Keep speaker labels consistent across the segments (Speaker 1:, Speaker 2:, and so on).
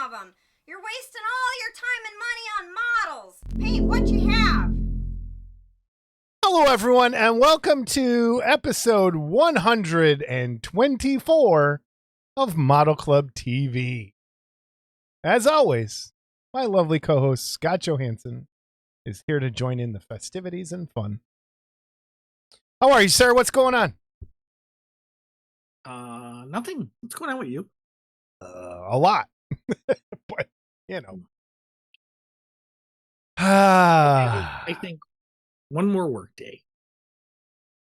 Speaker 1: of them. You're wasting all your time and money on models. Paint what you have.
Speaker 2: Hello, everyone, and welcome to episode 124 of Model Club TV. As always, my lovely co-host Scott Johansson is here to join in the festivities and fun. How are you, sir? What's going on?
Speaker 3: Nothing. What's going on with you?
Speaker 2: A lot. But, you know.
Speaker 3: I think one more work day.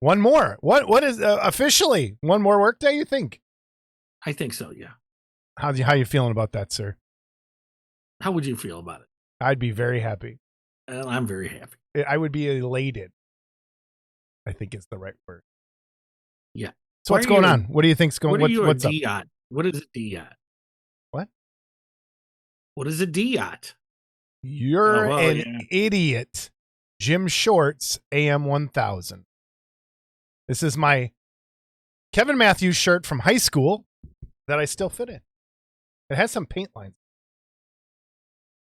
Speaker 2: One more. What is officially one more work day, you think?
Speaker 3: I think so, yeah.
Speaker 2: How you feeling about that, sir?
Speaker 3: How would you feel about it?
Speaker 2: I'd be very happy.
Speaker 3: I'm very happy.
Speaker 2: I would be elated, I think is the right word.
Speaker 3: Yeah.
Speaker 2: So what's going on? What do you think's going on? What's
Speaker 3: a
Speaker 2: up?
Speaker 3: D-yacht? What is a D-yacht?
Speaker 2: What?
Speaker 3: What is a D-yacht?
Speaker 2: You're an idiot. Jim Shorts AM 1000. This is my Kevin Matthews shirt from high school that I still fit in. It has some paint lines.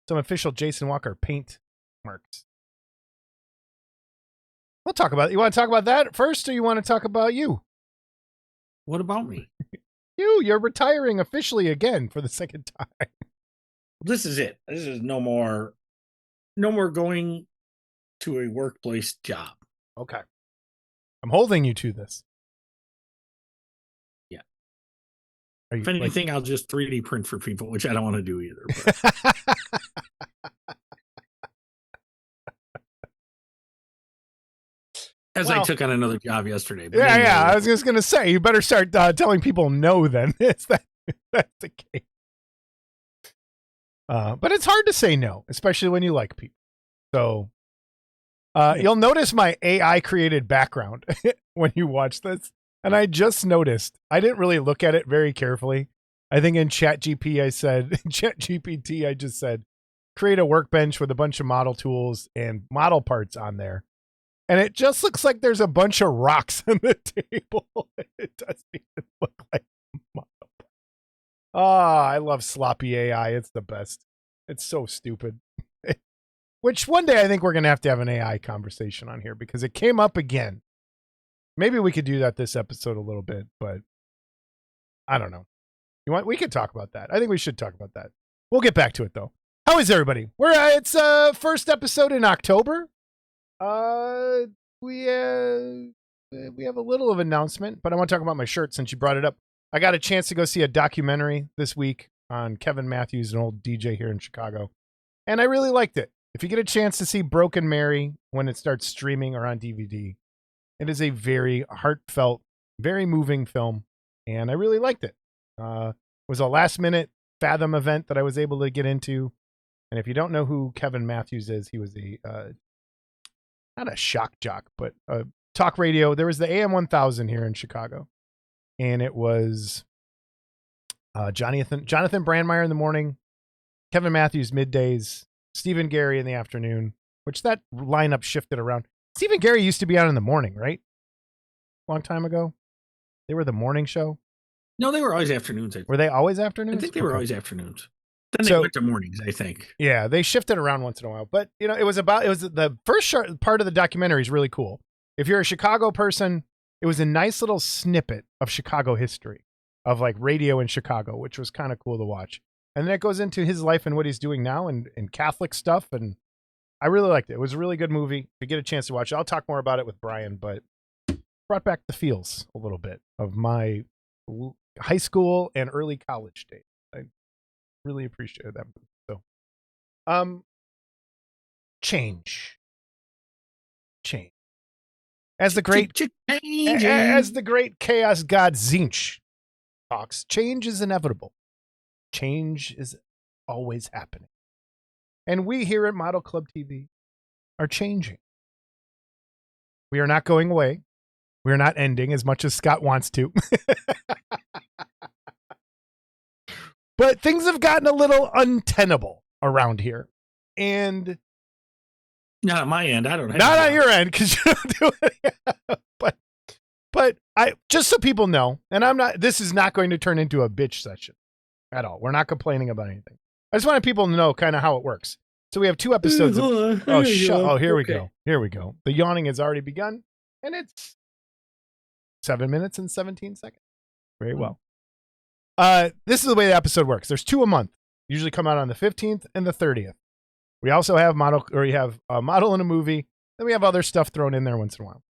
Speaker 2: Some official Jason Walker paint marks. We'll talk about it. You want to talk about that first, or you want to talk about you?
Speaker 3: What about me?
Speaker 2: You're retiring officially again for the second time.
Speaker 3: This is it. This is no more going to a workplace job.
Speaker 2: Okay. I'm holding you to this.
Speaker 3: Yeah.
Speaker 2: If
Speaker 3: anything, I'll just 3D print for people, which I don't want to do either. I took on another job yesterday.
Speaker 2: But anyway. I was just going to say, you better start telling people no then. That's the case. But it's hard to say no, especially when you like people. So you'll notice my AI created background when you watch this. And I just noticed, I didn't really look at it very carefully. I think in ChatGPT, I just said, create a workbench with a bunch of model tools and model parts on there. And it just looks like there's a bunch of rocks on the table. It doesn't even look like a model. I love sloppy AI. It's the best. It's so stupid. Which one day I think we're going to have an AI conversation on here because it came up again. Maybe we could do that this episode a little bit, but I don't know. We could talk about that. I think we should talk about that. We'll get back to it though. How is everybody? It's first episode in October. We have a little of announcement, but I want to talk about my shirt since you brought it up. I got a chance to go see a documentary this week on Kevin Matthews, an old DJ here in Chicago, and I really liked it. If you get a chance to see Broken Mary when it starts streaming or on DVD, it is a very heartfelt, very moving film, and I really liked it. It was a last-minute Fathom event that I was able to get into, and if you don't know who Kevin Matthews is, he was not a shock jock, but talk radio. There was the AM 1000 here in Chicago, and it was Jonathan Brandmeier in the morning, Kevin Matthews middays, Stephen Gary in the afternoon, which that lineup shifted around. Stephen Gary used to be on in the morning, right? Long time ago. They were the morning show.
Speaker 3: No, they were always afternoons.
Speaker 2: Were they always afternoons?
Speaker 3: I think they were always afternoons. Then they went to mornings, I think.
Speaker 2: Yeah, they shifted around once in a while. But, it was the first part of the documentary is really cool. If you're a Chicago person, it was a nice little snippet of Chicago history, of like radio in Chicago, which was kind of cool to watch. And then it goes into his life and what he's doing now and Catholic stuff. And I really liked it. It was a really good movie. If you get a chance to watch it, I'll talk more about it with Brian, but brought back the feels a little bit of my high school and early college days. I really appreciated that movie. So, change. As the great chaos god Zinch talks, change is inevitable. Change is always happening. And we here at Model Club TV are changing. We are not going away. We are not ending as much as Scott wants to. But things have gotten a little untenable around here. And
Speaker 3: not on my end. I don't have
Speaker 2: not on your end because you don't do it. But I just so people know, and this is not going to turn into a bitch session at all. We're not complaining about anything. I just wanted people to know kind of how it works. So we have 2 episodes. Oh, here we go. Here we go. The yawning has already begun, and it's 7 minutes and 17 seconds. Very well. This is the way the episode works. There's 2 a month. Usually come out on the 15th and the 30th. We also have a model in a movie. Then we have other stuff thrown in there once in a while.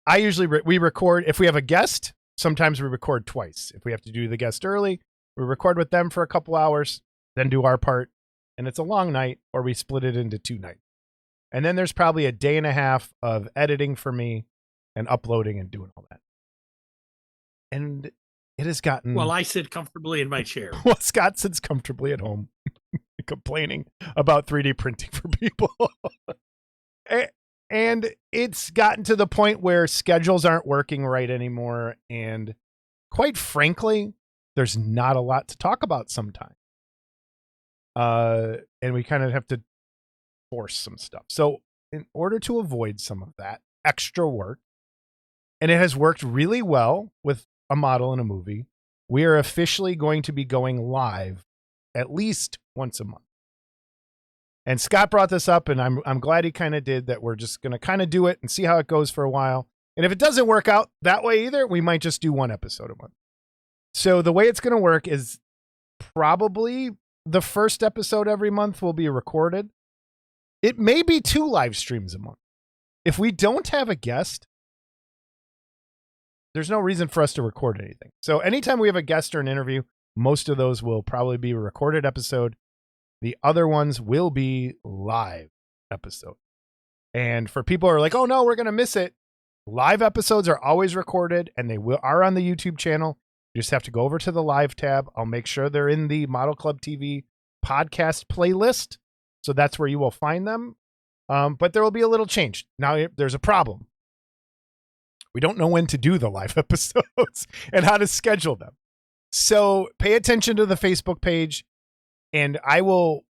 Speaker 2: I usually we record if we have a guest. Sometimes we record twice. If we have to do the guest early, we record with them for a couple hours, then do our part, and it's a long night, or we split it into 2 nights. And then there's probably a day and a half of editing for me and uploading and doing all that. And it has gotten...
Speaker 3: Well, I sit comfortably in my chair.
Speaker 2: Well, Scott sits comfortably at home complaining about 3D printing for people. And it's gotten to the point where schedules aren't working right anymore. And quite frankly, there's not a lot to talk about sometimes. And we kind of have to force some stuff. So in order to avoid some of that extra work, and it has worked really well with a model in a movie, we are officially going to be going live at least once a month. And Scott brought this up, and I'm glad he kind of did that. We're just going to kind of do it and see how it goes for a while. And if it doesn't work out that way either, we might just do 1 episode a month. So the way it's going to work is probably the first episode every month will be recorded. It may be 2 live streams a month. If we don't have a guest, there's no reason for us to record anything. So anytime we have a guest or an interview, most of those will probably be a recorded episode. The other ones will be live episodes. And for people who are like, oh no, we're going to miss it. Live episodes are always recorded and they are on the YouTube channel. You just have to go over to the live tab. I'll make sure they're in the Model Club TV podcast playlist. So that's where you will find them. But there will be a little change. Now there's a problem. We don't know when to do the live episodes and how to schedule them. So pay attention to the Facebook page, and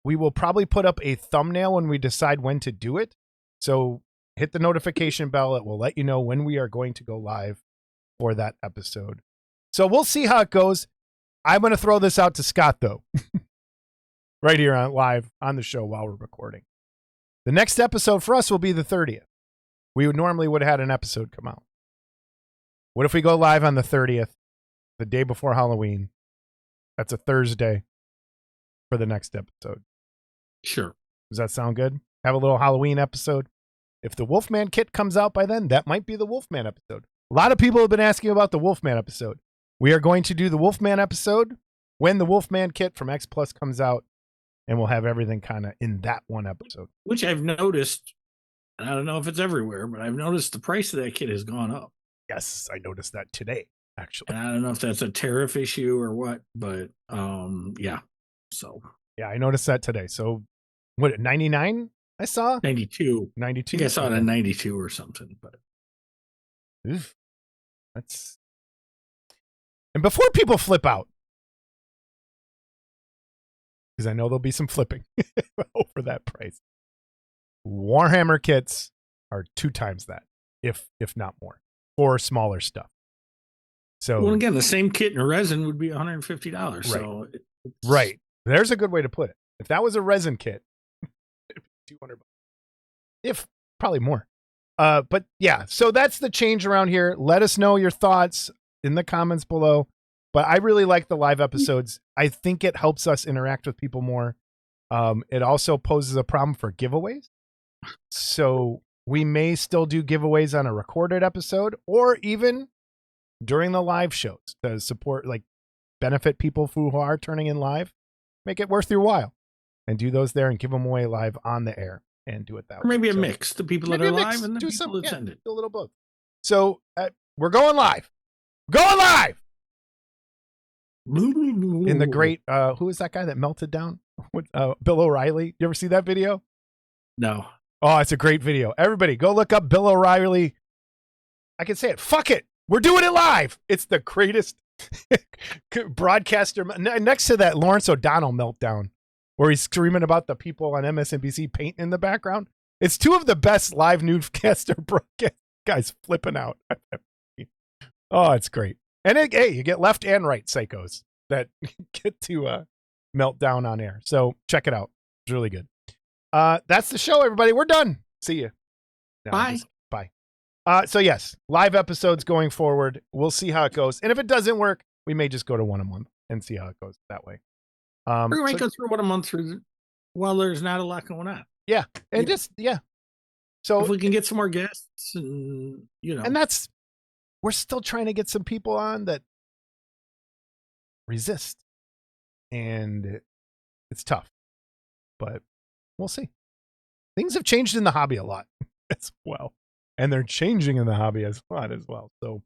Speaker 2: we will probably put up a thumbnail when we decide when to do it. So hit the notification bell. It will let you know when we are going to go live for that episode. So we'll see how it goes. I'm going to throw this out to Scott, though, right here on live on the show while we're recording. The next episode for us will be the 30th. We would have had an episode come out. What if we go live on the 30th, the day before Halloween? That's a Thursday for the next episode.
Speaker 3: Sure.
Speaker 2: Does that sound good? Have a little Halloween episode. If the Wolfman kit comes out by then, that might be the Wolfman episode. A lot of people have been asking about the Wolfman episode. We are going to do the Wolfman episode when the Wolfman kit from X Plus comes out, and we'll have everything kind of in that one episode.
Speaker 3: Which I've noticed, I don't know if it's everywhere, but I've noticed the price of that kit has gone up.
Speaker 2: Yes, I noticed that today, actually.
Speaker 3: And I don't know if that's a tariff issue or what, but yeah. So
Speaker 2: yeah, I noticed that today. So what, 99 I saw?
Speaker 3: 92.
Speaker 2: 92.
Speaker 3: I think I saw it at 92 or something, but
Speaker 2: oof. That's... And before people flip out, because I know there'll be some flipping over that price, Warhammer kits are 2 times that, if not more, for smaller stuff. So,
Speaker 3: well, again, the same kit and resin would be $150.
Speaker 2: Right.
Speaker 3: So
Speaker 2: right. There's a good way to put it. If that was a resin kit, it'd be $200. If probably more. But yeah, so that's the change around here. Let us know your thoughts in the comments below. But I really like the live episodes. I think it helps us interact with people more. It also poses a problem for giveaways. So we may still do giveaways on a recorded episode or even during the live shows to support, like, benefit people who are turning in live. Make it worth your while and do those there and give them away live on the air and do it that way.
Speaker 3: Or maybe a mix. The people that are live and the people that send it.
Speaker 2: Do a little both. So we're going live. Going live! In the great, who is that guy that melted down? With Bill O'Reilly. You ever see that video?
Speaker 3: No.
Speaker 2: Oh, it's a great video. Everybody, go look up Bill O'Reilly. I can say it. Fuck it. We're doing it live. It's the greatest broadcaster. Next to that Lawrence O'Donnell meltdown, where he's screaming about the people on MSNBC painting in the background. It's 2 of the best live newscaster broadcast guys flipping out. Oh, it's great. And hey, you get left and right psychos that get to melt down on air. So check it out. It's really good. That's the show, everybody. We're done. See you.
Speaker 3: Bye.
Speaker 2: Bye. So yes, live episodes going forward. We'll see how it goes. And if it doesn't work, we may just go to one a month and see how it goes that way.
Speaker 3: We might go through one a month through while there's not a lot going on.
Speaker 2: Yeah. And So
Speaker 3: if we can get some more guests and,
Speaker 2: and we're still trying to get some people on that resist, and it's tough, but we'll see. Things have changed in the hobby a lot as well, and they're changing in the hobby a lot as well. So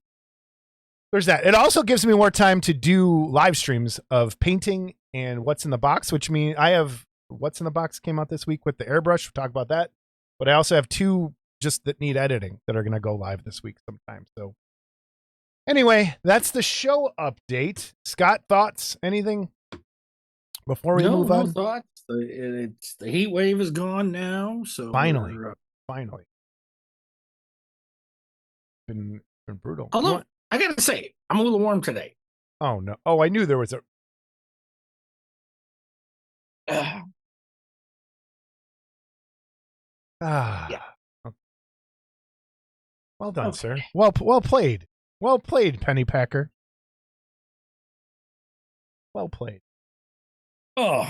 Speaker 2: there's that. It also gives me more time to do live streams of painting and what's in the box, which means I have what's in the box came out this week with the airbrush. We'll talk about that. But I also have 2 just that need editing that are going to go live this week sometime. So anyway, that's the show update. Scott, thoughts? Anything before we move on?
Speaker 3: No thoughts. The heat wave is gone now. So
Speaker 2: finally. Been brutal.
Speaker 3: Although I gotta say, I'm a little warm today.
Speaker 2: Oh no! Oh, I knew there was a.
Speaker 3: Yeah.
Speaker 2: Well done, sir. Well played. Well played, Penny Packer. Well played.
Speaker 3: Oh.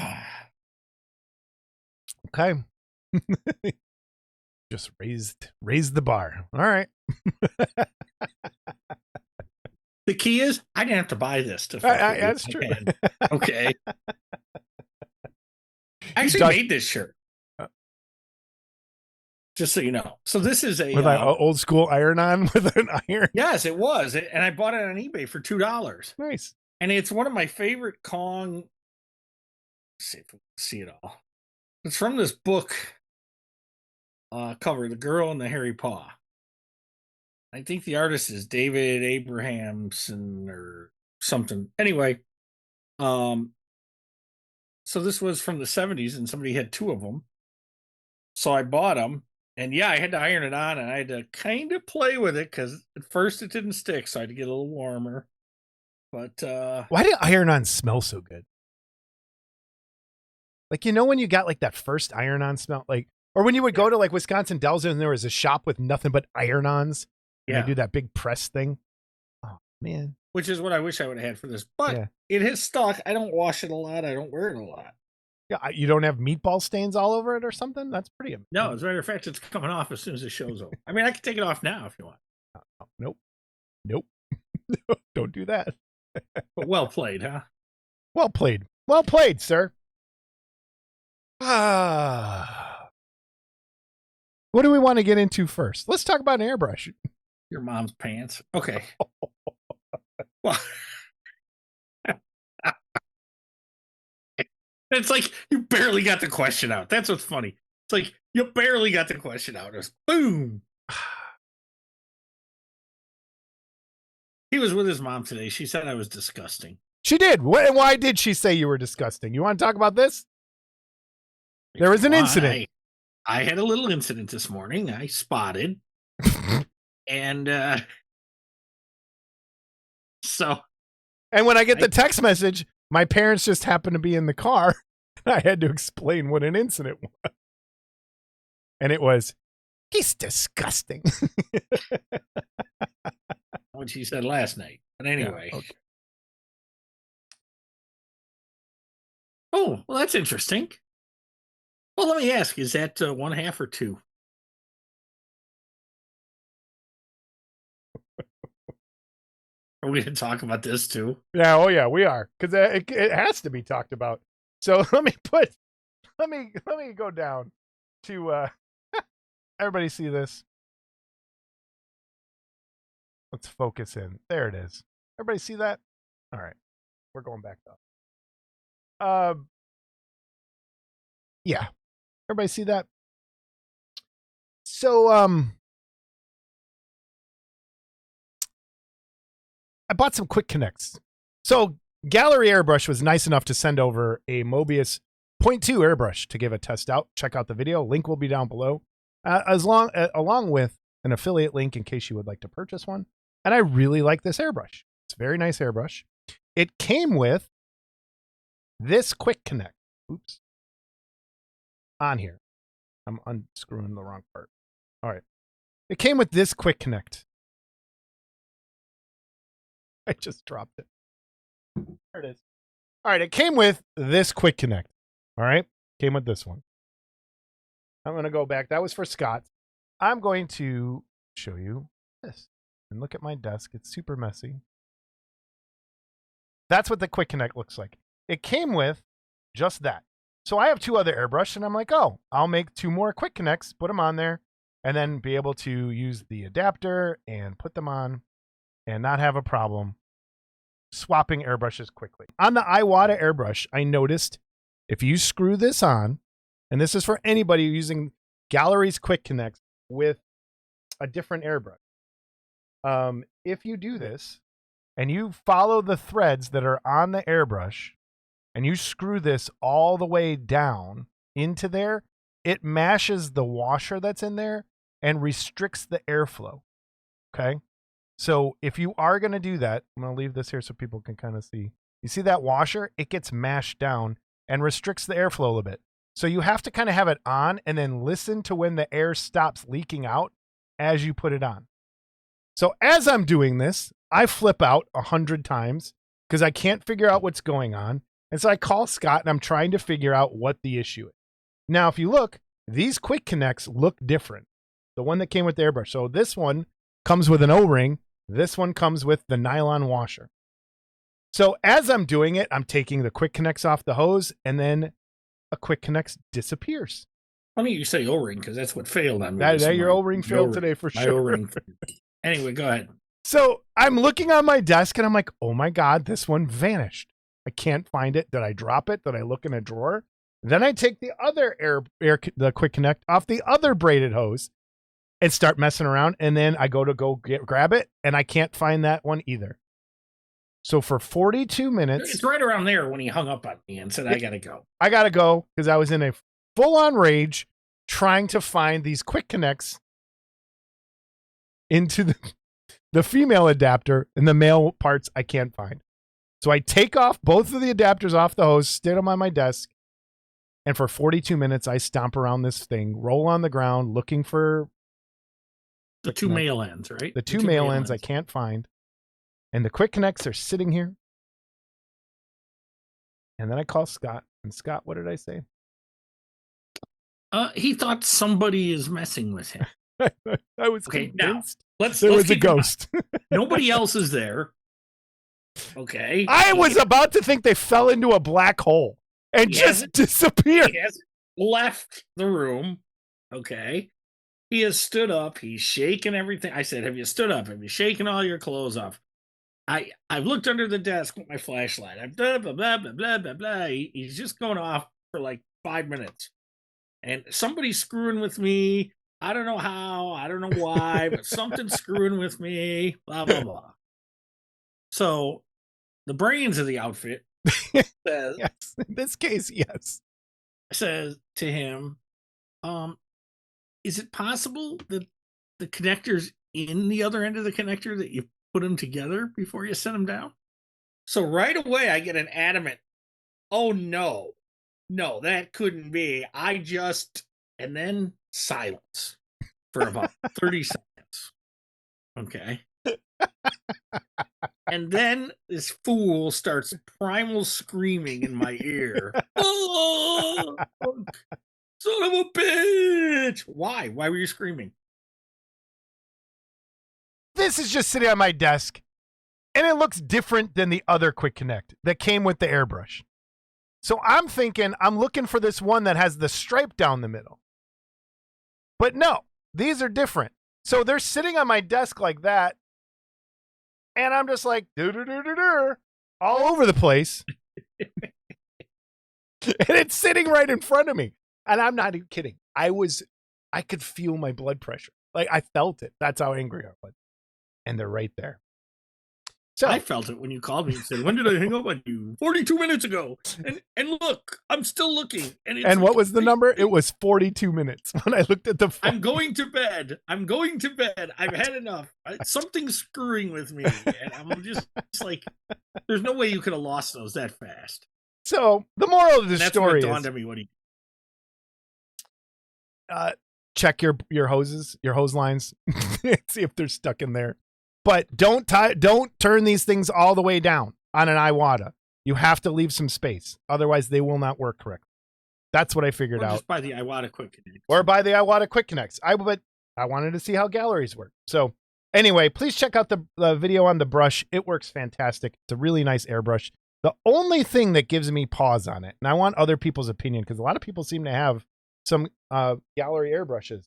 Speaker 2: Okay. Just raised the bar. All right.
Speaker 3: The key is I didn't have to buy this to
Speaker 2: that's true.
Speaker 3: Okay. I actually made this shirt. Just so you know. So this is a
Speaker 2: with an old school iron-on with an iron.
Speaker 3: Yes, it was. And I bought it on eBay for $2.
Speaker 2: Nice.
Speaker 3: And it's one of my favorite Kong. Let's see if we can see it all. It's from this book cover, The Girl and the Hairy Paw. I think the artist is David Abrahamson or something. Anyway, so this was from the 70s and somebody had 2 of them. So I bought them. And yeah, I had to iron it on and I had to kind of play with it because at first it didn't stick. So I had to get a little warmer. But
Speaker 2: why did iron-on smell so good? Like, when you got like that first iron-on smell, like, or when you would go to like Wisconsin Dells and there was a shop with nothing but iron-ons and they do that big press thing. Oh man.
Speaker 3: Which is what I wish I would have had for this. But it has stuck. I don't wash it a lot. I don't wear it a lot.
Speaker 2: Yeah, you don't have meatball stains all over it or something? That's pretty amazing.
Speaker 3: No, as a matter of fact, it's coming off as soon as the show's over. I mean, I can take it off now if you want.
Speaker 2: Nope. Don't do that.
Speaker 3: But well played, huh?
Speaker 2: Well played, sir. What do we want to get into first? Let's talk about an airbrush.
Speaker 3: Your mom's pants. Okay. Well, it's like you barely got the question out. That's what's funny. It's like you barely got the question out. It was boom. He was with his mom today. She said I was disgusting.
Speaker 2: She did. Why did she say you were disgusting? You want to talk about this? There was an incident.
Speaker 3: I had a little incident this morning. I spotted. And so.
Speaker 2: And when I get the text message, my parents just happened to be in the car. I had to explain what an incident was. And it was, he's disgusting.
Speaker 3: What she said last night. But anyway.
Speaker 2: Yeah, okay.
Speaker 3: Oh, well, that's interesting. Well, let me ask, is that 1/2 or 2? Are we going to talk about this too?
Speaker 2: Yeah, oh yeah, we are. Because it has to be talked about. So let me go down to everybody see this. Let's focus in. There it is. Everybody see that? All right. We're going back up. Yeah. Everybody see that? So I bought some quick connects. So Gallery Airbrush was nice enough to send over a Mobius 0.2 airbrush to give a test out. Check out the video. Link will be down below. Along with an affiliate link in case you would like to purchase one. And I really like this airbrush. It's a very nice airbrush. It came with this quick connect. Oops. On here. I'm unscrewing the wrong part. All right. It came with this quick connect. I just dropped it. There it is. All right. It came with this quick connect. All right. Came with this one. I'm going to go back. That was for Scott. I'm going to show you this. And look at my desk. It's super messy. That's what the quick connect looks like. It came with just that. So I have 2 other airbrush, and I'm like, oh, I'll make 2 more quick connects, put them on there, and then be able to use the adapter and put them on and not have a problem swapping airbrushes quickly. On the Iwata airbrush, I noticed if you screw this on, and this is for anybody using Gallery's quick connects with a different airbrush. If you do this and you follow the threads that are on the airbrush and you screw this all the way down into there, it mashes the washer that's in there and restricts the airflow. Okay. So if you are going to do that, I'm going to leave this here so people can kind of see. You see that washer? It gets mashed down and restricts the airflow a little bit. So you have to kind of have it on and then listen to when the air stops leaking out as you put it on. So as I'm doing this, I flip out 100 times because I can't figure out what's going on. And so I call Scott and I'm trying to figure out what the issue is. Now, if you look, these quick connects look different. The one that came with the airbrush. So this one comes with an O-ring. This one comes with the nylon washer. So as I'm doing it, I'm taking the quick connects off the hose and then a quick connect disappears.
Speaker 3: Funny you say O-ring because that's what failed on me.
Speaker 2: That your O-ring failed today for
Speaker 3: my
Speaker 2: sure.
Speaker 3: O-ring. Anyway, go ahead.
Speaker 2: So I'm looking on my desk and I'm like, oh my God, this one vanished. I can't find it. Did I drop it? Did I look in a drawer? Then I take the other the quick connect off the other braided hose and start messing around. And then I go grab it and I can't find that one either. So for 42 minutes.
Speaker 3: It's right around there when he hung up on me and said, I got to go.
Speaker 2: I got to go because I was in a full-on rage trying to find these quick connects into the female adapter, and the male parts I can't find. So I take off both of the adapters off the hose, stick them on my desk, and for 42 minutes I stomp around this thing, roll on the ground looking for
Speaker 3: the 2 male ends, right?
Speaker 2: The two male ends I can't find. And the quick connects are sitting here. And then I call Scott. And Scott, what did I say?
Speaker 3: He thought somebody is messing with him.
Speaker 2: I was
Speaker 3: convinced
Speaker 2: there was a ghost.
Speaker 3: Nobody else is there. Okay.
Speaker 2: I was about to think they fell into a black hole and just disappeared.
Speaker 3: He has left the room. Okay. He has stood up. He's shaking everything. I said, have you stood up? Have you shaken all your clothes off? I've looked under the desk with my flashlight. I've blah, blah, blah, blah, blah, blah, blah. He's just going off for like 5 minutes. And somebody's screwing with me. I don't know how. I don't know why, but something's screwing with me. Blah, blah, blah. So the brains of the outfit says,
Speaker 2: yes, in this case, yes.
Speaker 3: Says to him, is it possible that the connector's in the other end of the connector that you put them together before you set them down? So right away I get an adamant, oh no, that couldn't be. And then silence for about 30 seconds. Okay. And then this fool starts primal screaming in my ear. Oh, son of a bitch. Why? Why were you screaming?
Speaker 2: This is just sitting on my desk, and it looks different than the other Quick Connect that came with the airbrush. So I'm thinking, I'm looking for this one that has the stripe down the middle. But no, these are different. So they're sitting on my desk like that, and I'm just like, all over the place. And it's sitting right in front of me. And I'm not even kidding. I could feel my blood pressure. Like, I felt it. That's how angry I was. And they're right there. So
Speaker 3: I felt it when you called me and said, when did I hang up on you? 42 minutes ago. And look, I'm still looking.
Speaker 2: And what was the number? It was 42 minutes when I looked at the phone.
Speaker 3: I'm going to bed. I've had enough. Something's screwing with me. And I'm just like, there's no way you could have lost those that fast.
Speaker 2: So the moral of the
Speaker 3: And that's when
Speaker 2: story
Speaker 3: it dawned
Speaker 2: is
Speaker 3: on me what he.
Speaker 2: check your hoses, your hose lines, see if they're stuck in there. But don't turn these things all the way down on an Iwata. You have to leave some space, otherwise they will not work correctly. That's what I figured out.
Speaker 3: Just by the Iwata Quick Connect.
Speaker 2: Or by the Iwata Quick Connects. But I wanted to see how galleries work. So anyway, please check out the video on the brush. It works fantastic. It's a really nice airbrush. The only thing that gives me pause on it, and I want other people's opinion because a lot of people seem to have some gallery airbrushes,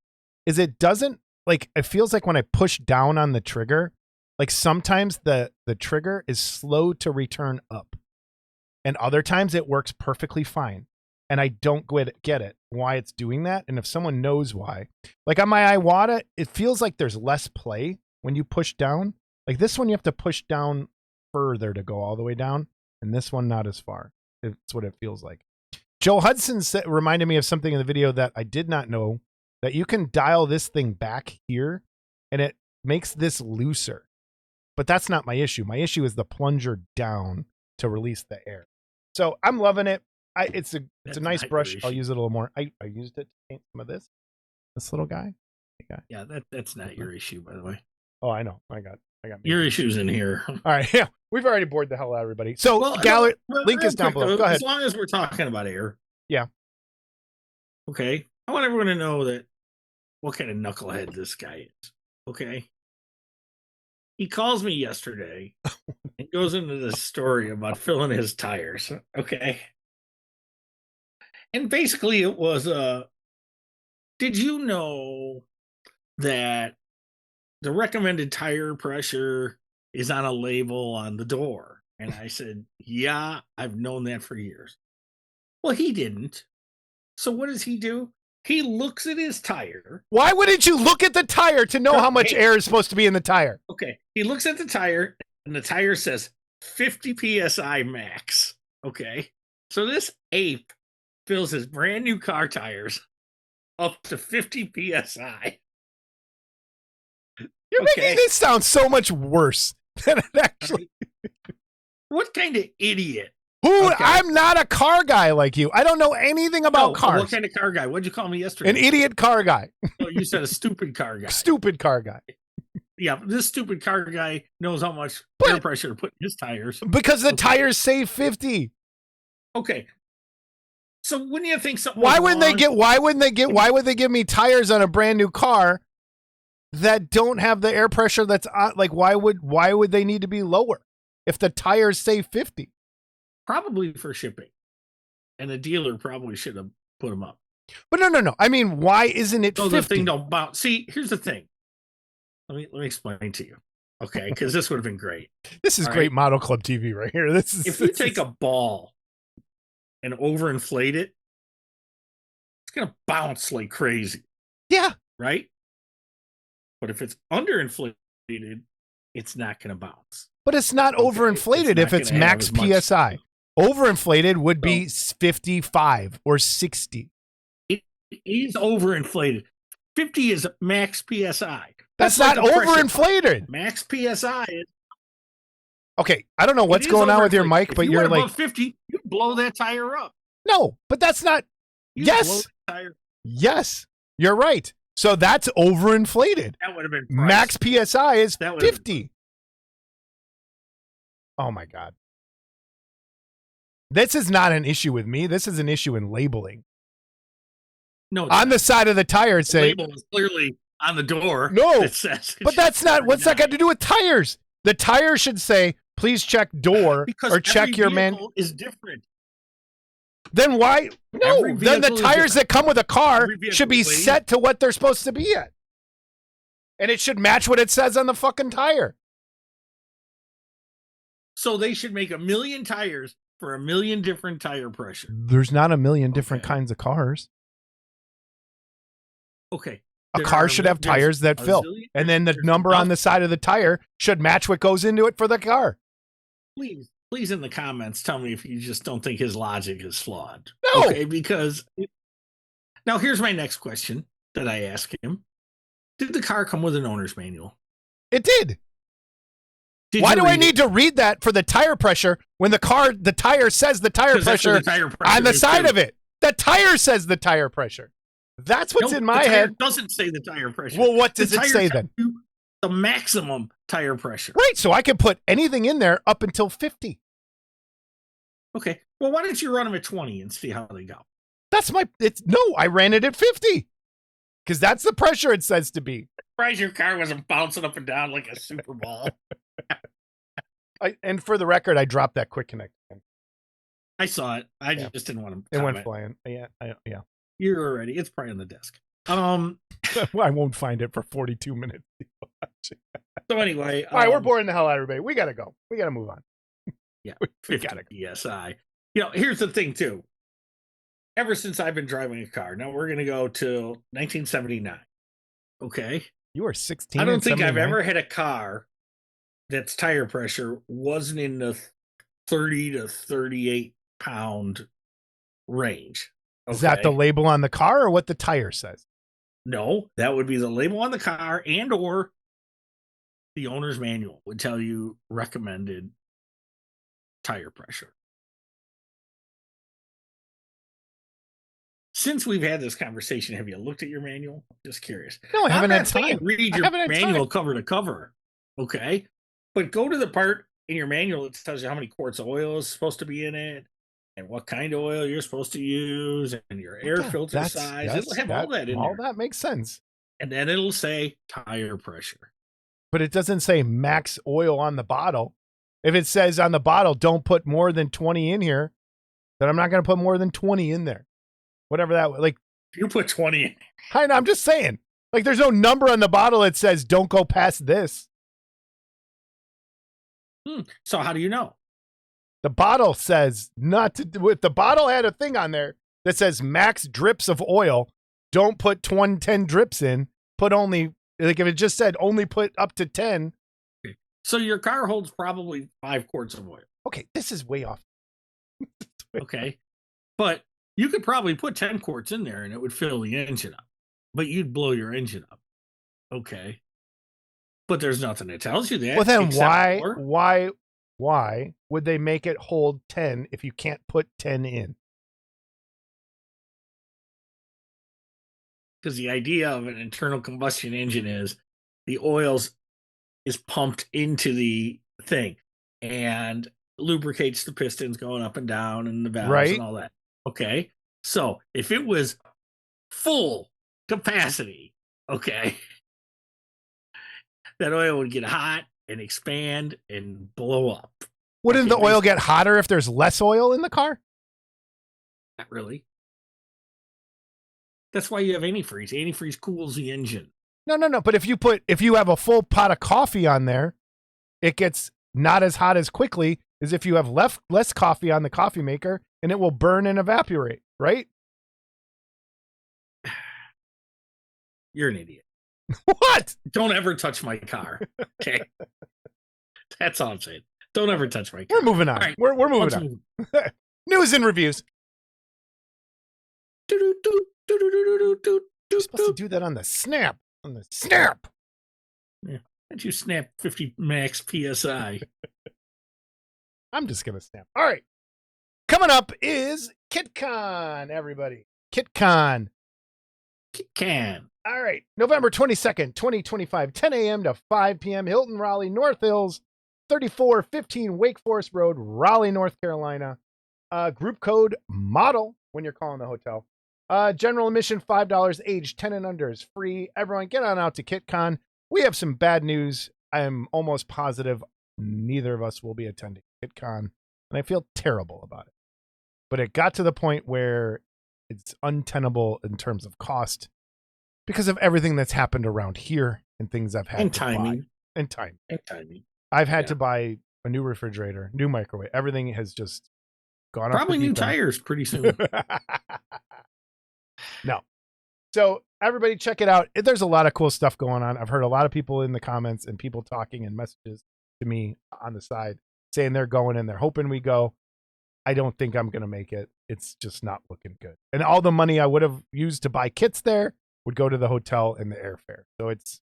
Speaker 2: is it doesn't, like, it feels like when I push down on the trigger, like sometimes the trigger is slow to return up. And other times it works perfectly fine. And I don't get it, why it's doing that. And if someone knows why, like on my Iwata, it feels like there's less play when you push down. Like this one, you have to push down further to go all the way down. And this one, not as far. It's what it feels like. Joe Hudson reminded me of something in the video that I did not know, that you can dial this thing back here and it makes this looser. But that's not my issue. My issue is the plunger down to release the air. So I'm loving it. It's a nice brush. I'll use it a little more. I used it to paint some of this little guy.
Speaker 3: Yeah, that's not your issue, by the way.
Speaker 2: Oh, I know. I got
Speaker 3: your issues in here.
Speaker 2: All right, yeah, we've already bored the hell out of everybody. So gallery link is down below. Go ahead.
Speaker 3: As long as we're talking about air,
Speaker 2: yeah.
Speaker 3: Okay, I want everyone to know that what kind of knucklehead this guy is. Okay, he calls me yesterday and goes into this story about filling his tires. Okay. And basically it was, did you know that the recommended tire pressure is on a label on the door? And I said, yeah, I've known that for years. Well, he didn't. So what does he do? He looks at his tire.
Speaker 2: Why wouldn't you look at the tire to know how much air is supposed to be in the tire?
Speaker 3: Okay. He looks at the tire and the tire says 50 PSI max. Okay. So this ape fills his brand new car tires up to 50 PSI.
Speaker 2: You're making this sound so much worse than it actually.
Speaker 3: What kind of idiot?
Speaker 2: I'm not a car guy like you. I don't know anything about cars.
Speaker 3: What kind of car guy? What'd you call me yesterday?
Speaker 2: An idiot car guy.
Speaker 3: Oh, you said a stupid car guy.
Speaker 2: Stupid car guy.
Speaker 3: Yeah, this stupid car guy knows how much air pressure to put in his tires.
Speaker 2: Because the tires say 50.
Speaker 3: Okay. So wouldn't you think something?
Speaker 2: Why would they give me tires on a brand new car that don't have the air pressure that's on? Like, why would they need to be lower if the tires say 50?
Speaker 3: Probably for shipping. And the dealer probably should have put them up.
Speaker 2: But no. I mean, why isn't it 50?
Speaker 3: The thing don't bounce. See, here's the thing. Let me explain to you. Okay, because this would have been great.
Speaker 2: This is great Model Club TV right here.
Speaker 3: If you take a ball and overinflate it, it's gonna bounce like crazy.
Speaker 2: Yeah.
Speaker 3: Right? But if it's underinflated, it's not gonna bounce.
Speaker 2: But it's not overinflated if it's max PSI. Overinflated would be 55 or 60.
Speaker 3: It is overinflated. 50 is max PSI.
Speaker 2: That's not overinflated.
Speaker 3: Max PSI is.
Speaker 2: Okay, I don't know what's going on with your mic, but you're like
Speaker 3: 50. You blow that tire up.
Speaker 2: No, but that's not. Yes, yes, you're right. So that's overinflated.
Speaker 3: That would have been
Speaker 2: max PSI is 50. Oh my God. This is not an issue with me. This is an issue in labeling.
Speaker 3: No,
Speaker 2: on the side of the tire, it say
Speaker 3: label is clearly on the door.
Speaker 2: No, but that's not. What's that got to do with tires? The tire should say, "Please check door,"
Speaker 3: because
Speaker 2: or check your
Speaker 3: manual is different.
Speaker 2: Then why? No, then the tires that come with a car should be set to what they're supposed to be at, and it should match what it says on the fucking tire.
Speaker 3: So they should make 1 million tires for 1 million different tire pressure.
Speaker 2: There's not 1 million different kinds of cars.
Speaker 3: Okay.
Speaker 2: A car should have tires that fill. And then the number on the side of the tire should match what goes into it for the car.
Speaker 3: Please in the comments tell me if you just don't think his logic is flawed.
Speaker 2: No.
Speaker 3: Okay, because now here's my next question that I ask him. Did the car come with an owner's manual?
Speaker 2: It did. Why do I need to read that for the tire pressure when the tire says the tire pressure on the side of it? The tire says the tire pressure. That's what's in my head.
Speaker 3: It doesn't say the tire pressure.
Speaker 2: Well, what does it say then?
Speaker 3: The maximum tire pressure.
Speaker 2: Right, so I can put anything in there up until 50.
Speaker 3: Okay. Well, why don't you run them at 20 and see how they go?
Speaker 2: I ran it at 50. Because that's the pressure it says to be.
Speaker 3: Surprised your car wasn't bouncing up and down like a super ball.
Speaker 2: And for the record, I dropped that quick connect.
Speaker 3: I saw it. I just didn't want to.
Speaker 2: It went flying. Yeah.
Speaker 3: You're already. It's probably on the desk.
Speaker 2: I won't find it for 42 minutes.
Speaker 3: So anyway,
Speaker 2: all right, we're boring the hell out of everybody. We gotta go. We gotta move on.
Speaker 3: Yeah,
Speaker 2: we gotta
Speaker 3: go. PSI. Here's the thing too. Ever since I've been driving a car, now we're gonna go to 1979. Okay.
Speaker 2: You were 16.
Speaker 3: I don't think I've ever had a car that's tire pressure wasn't in the 30 to 38 pound range. Okay?
Speaker 2: Is that the label on the car or what the tire says?
Speaker 3: No, that would be the label on the car and or the owner's manual would tell you recommended tire pressure. Since we've had this conversation, have you looked at your manual? Just curious.
Speaker 2: No, I haven't had time.
Speaker 3: Read your manual cover to cover. Okay. But go to the part in your manual that tells you how many quarts of oil is supposed to be in it and what kind of oil you're supposed to use and your air filter size. It'll have all that in there.
Speaker 2: All that makes sense.
Speaker 3: And then it'll say tire pressure.
Speaker 2: But it doesn't say max oil on the bottle. If it says on the bottle, don't put more than 20 in here, then I'm not going to put more than 20 in there. Whatever that, like.
Speaker 3: You put 20 in.
Speaker 2: I'm just saying. Like, there's no number on the bottle that says don't go past this.
Speaker 3: So how do you know?
Speaker 2: The bottle says not to do it. The bottle had a thing on there that says max drips of oil. Don't put 10 drips in. Put only, like if it just said only put up to 10.
Speaker 3: Okay. So your car holds probably 5 quarts of oil.
Speaker 2: Okay, this is way off.
Speaker 3: Okay. But you could probably put 10 quarts in there and it would fill the engine up. But you'd blow your engine up. Okay. But there's nothing that tells you that.
Speaker 2: Well, then why would they make it hold 10 if you can't put 10 in?
Speaker 3: Because the idea of an internal combustion engine is the oils is pumped into the thing and lubricates the pistons going up and down and the valves and all that. Okay. So if it was full capacity, okay, that oil would get hot and expand and blow up.
Speaker 2: Wouldn't the oil get hotter if there's less oil in the car?
Speaker 3: Not really. That's why you have antifreeze. Antifreeze cools the engine.
Speaker 2: No. But if you have a full pot of coffee on there, it gets not as hot as quickly as if you have less coffee on the coffee maker, and it will burn and evaporate, right?
Speaker 3: You're an idiot.
Speaker 2: What?
Speaker 3: Don't ever touch my car. Okay. That's all I'm saying. Don't ever touch my car.
Speaker 2: We're moving on. Right. We're moving on. News and reviews. You're supposed to do that on the snap. On the snap.
Speaker 3: Yeah. How'd you snap 50 max PSI?
Speaker 2: I'm just going to snap. All right. Coming up is KitCon, everybody. KitCon. All right. November 22nd, 2025, 10 a.m. to 5 p.m. Hilton, Raleigh, North Hills, 3415 Wake Forest Road, Raleigh, North Carolina. Group code MODEL when you're calling the hotel. General admission, $5. Age 10 and under is free. Everyone get on out to KitCon. We have some bad news. I am almost positive neither of us will be attending KitCon, and I feel terrible about it. But it got to the point where it's untenable in terms of cost because of everything that's happened around here and things I've had to buy. And timing. I've had to buy a new refrigerator, new microwave. Everything has just gone up.
Speaker 3: Probably new tires pretty soon.
Speaker 2: No. So everybody check it out. There's a lot of cool stuff going on. I've heard a lot of people in the comments and people talking and messages to me on the side saying they're going and they're hoping we go. I don't think I'm going to make it. It's just not looking good. And all the money I would have used to buy kits there would go to the hotel and the airfare. So it's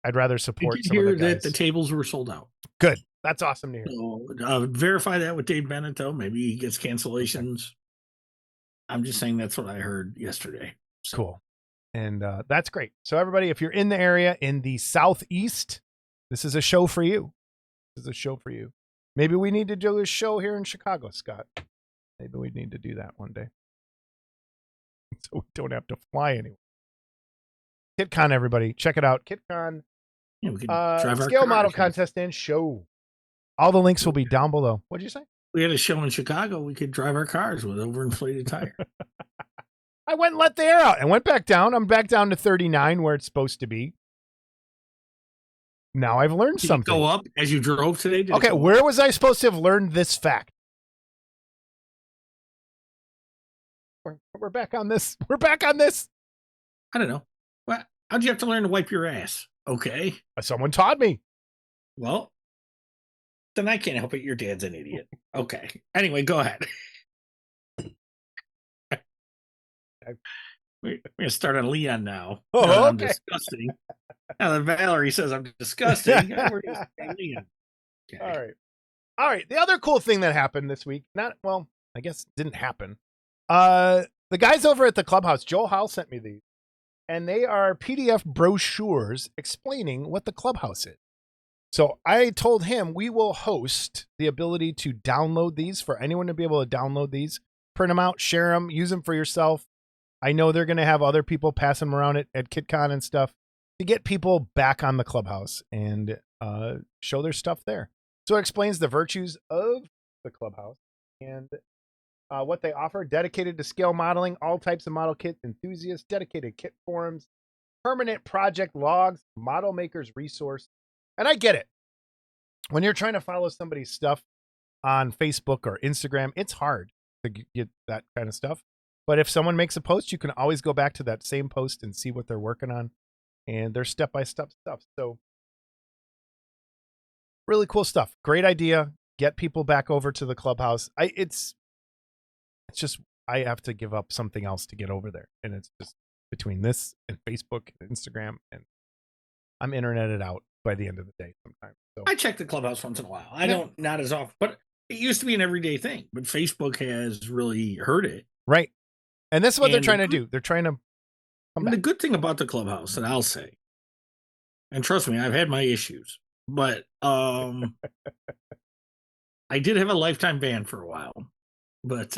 Speaker 2: I'd rather
Speaker 3: I
Speaker 2: support
Speaker 3: did
Speaker 2: some of the
Speaker 3: hear that
Speaker 2: guys.
Speaker 3: the tables were sold out.
Speaker 2: Good. That's awesome to hear.
Speaker 3: So verify that with Dave Bennett, though. Maybe he gets cancellations. Okay. I'm just saying that's what I heard yesterday. So.
Speaker 2: Cool. And that's great. So everybody, if you're in the area in the Southeast, this is a show for you. This is a show for you. Maybe we need to do a show here in Chicago, Scott. Maybe we need to do that one day. So we don't have to fly anywhere. KitCon, everybody. Check it out. KitCon.
Speaker 3: Yeah, we can drive our
Speaker 2: scale
Speaker 3: cars,
Speaker 2: model contest and show. All the links will be down below. What'd you say?
Speaker 3: We had a show in Chicago. We could drive our cars with overinflated tire.
Speaker 2: I went and let the air out and went back down. I'm back down to 39 where it's supposed to be. Now I've learned something.
Speaker 3: Go up as you drove today?
Speaker 2: Okay, where was I supposed to have learned this fact? We're back on this. We're back on this.
Speaker 3: I don't know. Well, how'd you have to learn to wipe your ass? Okay.
Speaker 2: Someone taught me.
Speaker 3: Well, then I can't help it. Your dad's an idiot. Okay. Anyway, go ahead. We're going to start on Leon now.
Speaker 2: Oh, okay.
Speaker 3: I'm disgusting. Now that Valerie says I'm disgusting, we're just Leon. Okay.
Speaker 2: All right. The other cool thing that happened this week, I guess it didn't happen. The guys over at the clubhouse, Joel Howell sent me these, and they are PDF brochures explaining what the clubhouse is. So I told him we will host the ability to download these for anyone to be able to download these, print them out, share them, use them for yourself. I know they're going to have other people passing them around at KitCon and stuff to get people back on the clubhouse and show their stuff there. So it explains the virtues of the clubhouse and what they offer: dedicated to scale modeling, all types of model kit enthusiasts, dedicated kit forums, permanent project logs, model makers resource. And I get it. When you're trying to follow somebody's stuff on Facebook or Instagram, it's hard to get that kind of stuff. But if someone makes a post, you can always go back to that same post and see what they're working on and their step-by-step stuff. So really cool stuff. Great idea. Get people back over to the clubhouse. It's just, I have to give up something else to get over there. And it's just between this and Facebook and Instagram, and I'm interneted out by the end of the day sometimes. So
Speaker 3: I check the clubhouse once in a while. I don't, not as often, but it used to be an everyday thing. But Facebook has really hurt it.
Speaker 2: Right. And this is what they're trying to do. They're trying to come back.
Speaker 3: The good thing about the clubhouse, and I'll say, and trust me, I've had my issues, but I did have a lifetime ban for a while, but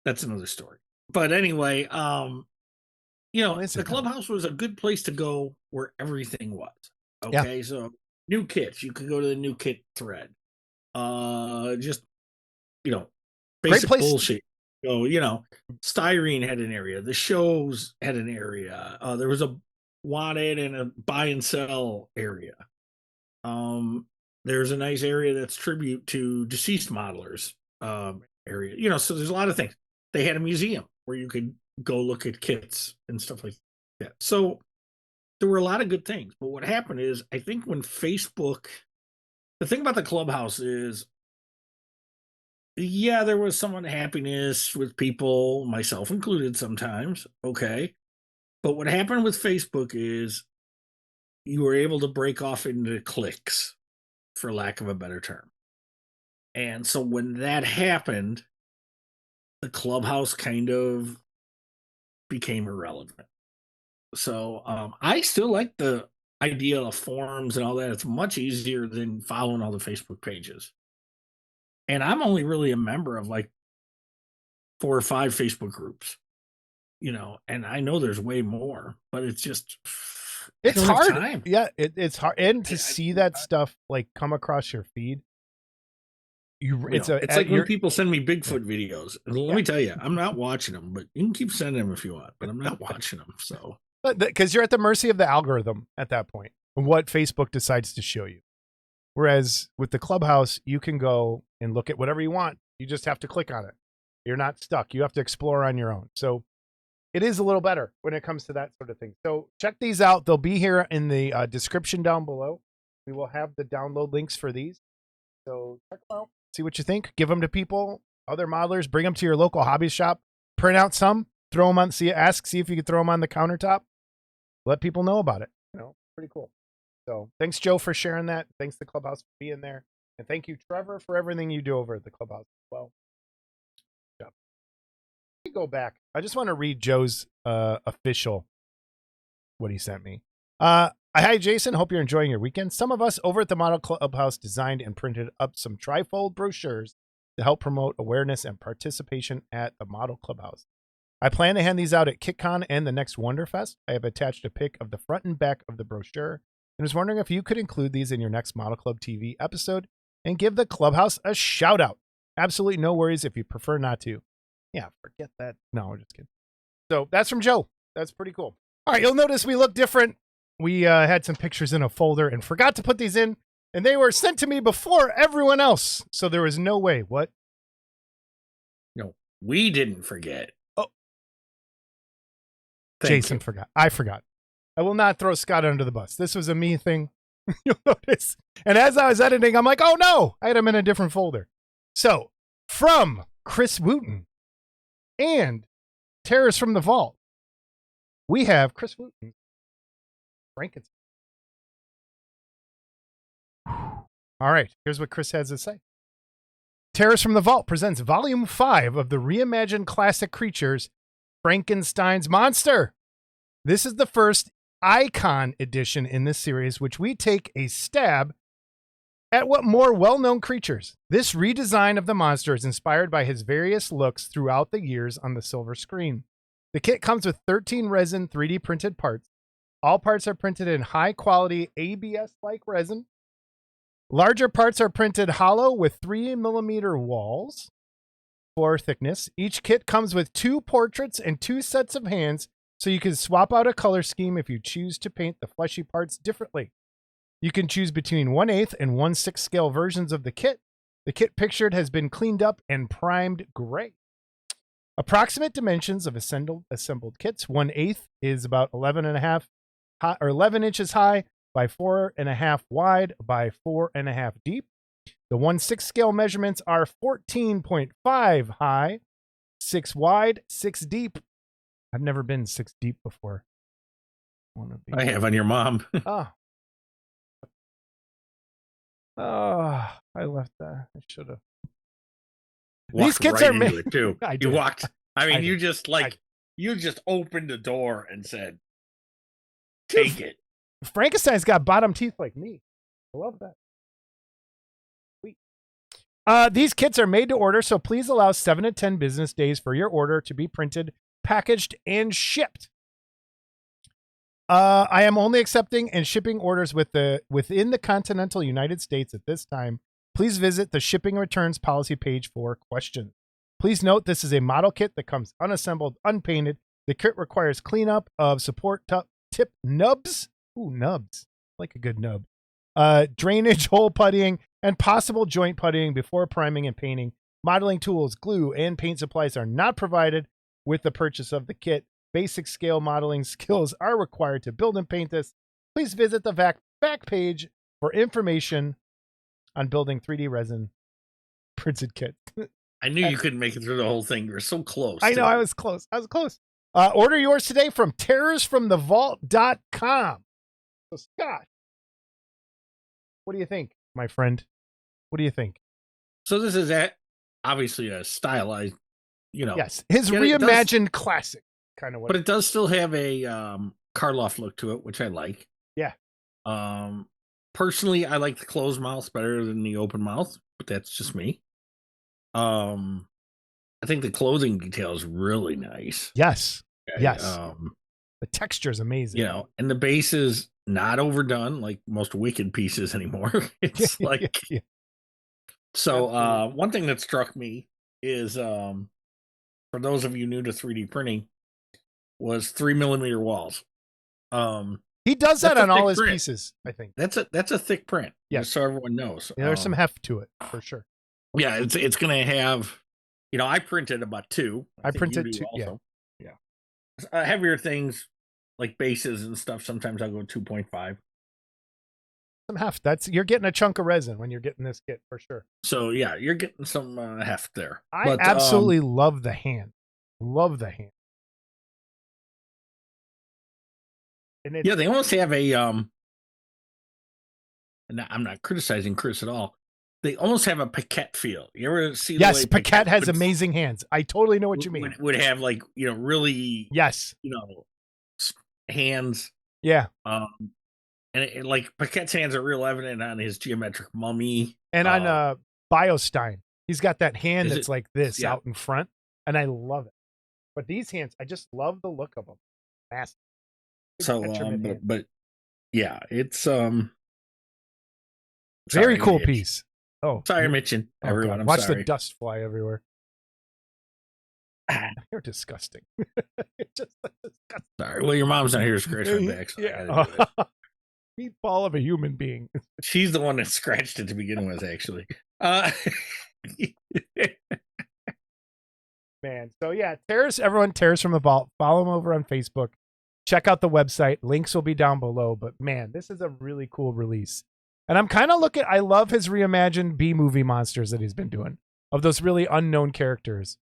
Speaker 3: that's another story. But anyway, the clubhouse was a good place to go where everything was. Okay, yeah. So new kits, you could go to the new kit thread. Just basic bullshit. So, Styrene had an area. The shows had an area. There was a wanted and a buy and sell area. There's a nice area that's tribute to deceased modelers area. So there's a lot of things. They had a museum where you could go look at kits and stuff like that. So there were a lot of good things. But what happened is, I think when Facebook, the thing about the clubhouse is, yeah, there was some unhappiness with people, myself included sometimes, okay? But what happened with Facebook is you were able to break off into cliques, for lack of a better term. And so when that happened, the clubhouse kind of became irrelevant. So I still like the idea of forums and all that. It's much easier than following all the Facebook pages. And I'm only really a member of like 4 or 5 Facebook groups, and I know there's way more, but it's just,
Speaker 2: it's hard. Yeah, it's hard. And to see that stuff like come across your feed. It's
Speaker 3: like when people send me Bigfoot videos. Let me tell you, I'm not watching them, but you can keep sending them if you want, but I'm not watching them. So,
Speaker 2: because you're at the mercy of the algorithm at that point and what Facebook decides to show you. Whereas with the clubhouse, you can go and look at whatever you want. You just have to click on it. You're not stuck. You have to explore on your own. So it is a little better when it comes to that sort of thing. So check these out. They'll be here in the description down below. We will have the download links for these. So check them out. See what you think. Give them to people, other modelers. Bring them to your local hobby shop. Print out some. Throw them on. See if you can throw them on the countertop. let people know about it. Pretty cool. So thanks, Joe, for sharing that. Thanks the Clubhouse for being there. And thank you, Trevor, for everything you do over at the Clubhouse as well. Yeah. Let me go back. I just want to read Joe's official, what he sent me. Hi, Jason. Hope you're enjoying your weekend. Some of us over at the Model Clubhouse designed and printed up some trifold brochures to help promote awareness and participation at the Model Clubhouse. I plan to hand these out at KitCon and the next Wonderfest. I have attached a pic of the front and back of the brochure and was wondering if you could include these in your next Model Club TV episode and give the Clubhouse a shout out. Absolutely no worries if you prefer not to. Yeah, forget that. No, we're just kidding. So that's from Joe. That's pretty cool. All right, you'll notice we look different. We had some pictures in a folder and forgot to put these in, and they were sent to me before everyone else. So there was no way. What?
Speaker 3: No, we didn't forget.
Speaker 2: Jason forgot. I forgot. I will not throw Scott under the bus. This was a me thing. You'll notice. And as I was editing, I'm like, oh no, I had him in a different folder. So from Chris Wooten and Terrors from the Vault, we have Chris Wooten. Frankenstein. All right, here's what Chris has to say. Terrors from the Vault presents Volume 5 of the reimagined classic creatures, Frankenstein's Monster. This is the first icon edition in this series, which we take a stab at what more well-known creatures. This redesign of the monster is inspired by his various looks throughout the years on the silver screen. The kit comes with 13 resin 3D printed parts. All parts are printed in high-quality ABS-like resin. Larger parts are printed hollow with 3mm walls for thickness. Each kit comes with 2 portraits and 2 sets of hands, so you can swap out a color scheme if you choose to paint the fleshy parts differently. You can choose between 1/8 and 1/6 scale versions of the kit. The kit pictured has been cleaned up and primed gray. Approximate dimensions of assembled kits. 1/8 is about 11 inches high by 4.5 wide by 4.5 deep. The 1/6 scale measurements are 14.5 high, 6 wide, 6 deep. I've never been 6 deep before.
Speaker 3: I have on your mom.
Speaker 2: I left that. I should have.
Speaker 3: These kits are made it too. You walked. I mean, you just opened the door and said, "Take it."
Speaker 2: Frankenstein's got bottom teeth like me. I love that. Sweet. These kits are made to order, so please allow 7 to 10 business days for your order to be printed, packaged, and shipped. I am only accepting and shipping orders within the continental United States at this time. Please visit the shipping returns policy page for questions. Please note this is a model kit that comes unassembled, unpainted. The kit requires cleanup of support tip nubs. Ooh, nubs. Like a good nub. Drainage, hole puttying, and possible joint puttying before priming and painting. Modeling tools, glue, and paint supplies are not provided with the purchase of the kit. Basic scale modeling skills are required to build and paint this. Please visit the back page for information on building 3D resin printed kit.
Speaker 3: I knew you couldn't make it through the whole thing. You were so close.
Speaker 2: I know, I was close. Order yours today from terrorsfromthevault.com. So, Scott, what do you think, my friend? What do you think?
Speaker 3: So this is obviously a stylized,
Speaker 2: Yes, his reimagined classic kind of.
Speaker 3: But it does still have a Karloff look to it, which I like.
Speaker 2: Yeah.
Speaker 3: Personally, I like the closed mouth better than the open mouth, but that's just me. I think the clothing detail is really nice.
Speaker 2: Yes. Okay. Yes. The texture is amazing.
Speaker 3: And the base is not overdone like most Wicked pieces anymore. It's like So one thing that struck me is for those of you new to 3D printing was 3mm walls.
Speaker 2: He does that on all his pieces, I think.
Speaker 3: That's a thick print.
Speaker 2: Yeah,
Speaker 3: so everyone knows.
Speaker 2: Yeah, there's some heft to it for sure.
Speaker 3: Yeah, it's gonna have. I printed about 2.
Speaker 2: I printed 2. Also.
Speaker 3: Yeah. Heavier things like bases and stuff. Sometimes I'll go 2.5.
Speaker 2: Some heft. You're getting a chunk of resin when you're getting this kit for sure.
Speaker 3: So yeah, you're getting some heft there.
Speaker 2: I absolutely love the hand. Love the hand. And
Speaker 3: Yeah, they almost have a and I'm not criticizing Chris at all. They almost have a Paquette feel. You ever see the
Speaker 2: yes,
Speaker 3: way
Speaker 2: Paquette has
Speaker 3: would,
Speaker 2: amazing hands. I totally know what you mean.
Speaker 3: would have like, really,
Speaker 2: Yes.
Speaker 3: hands.
Speaker 2: Yeah.
Speaker 3: And like Paquette's hands are real evident on his geometric mummy.
Speaker 2: And on Biostein, he's got that hand
Speaker 3: Is
Speaker 2: that's
Speaker 3: it-
Speaker 2: like this
Speaker 3: yeah.
Speaker 2: out in front, and I love it. But these hands, I just love the look of them. Massive. Big
Speaker 3: So,
Speaker 2: Detriment hand.
Speaker 3: but yeah, it's
Speaker 2: Very
Speaker 3: sorry,
Speaker 2: cool
Speaker 3: Mitch.
Speaker 2: piece. Oh,
Speaker 3: Sorry, Mitchin.
Speaker 2: oh
Speaker 3: Everyone,
Speaker 2: God.
Speaker 3: I'm
Speaker 2: Watch
Speaker 3: sorry.
Speaker 2: the dust fly everywhere. You're disgusting. Just disgusting.
Speaker 3: Sorry. Well, your mom's not here to scratch my back, so I gotta do it.
Speaker 2: Meatball of a human being.
Speaker 3: She's the one that scratched it to begin with, actually.
Speaker 2: Man. So yeah, everyone tears from the vault. Follow them over on Facebook. Check out the website. Links will be down below. But man, this is a really cool release. And I'm kind of I love his reimagined B-movie monsters that he's been doing of those really unknown characters.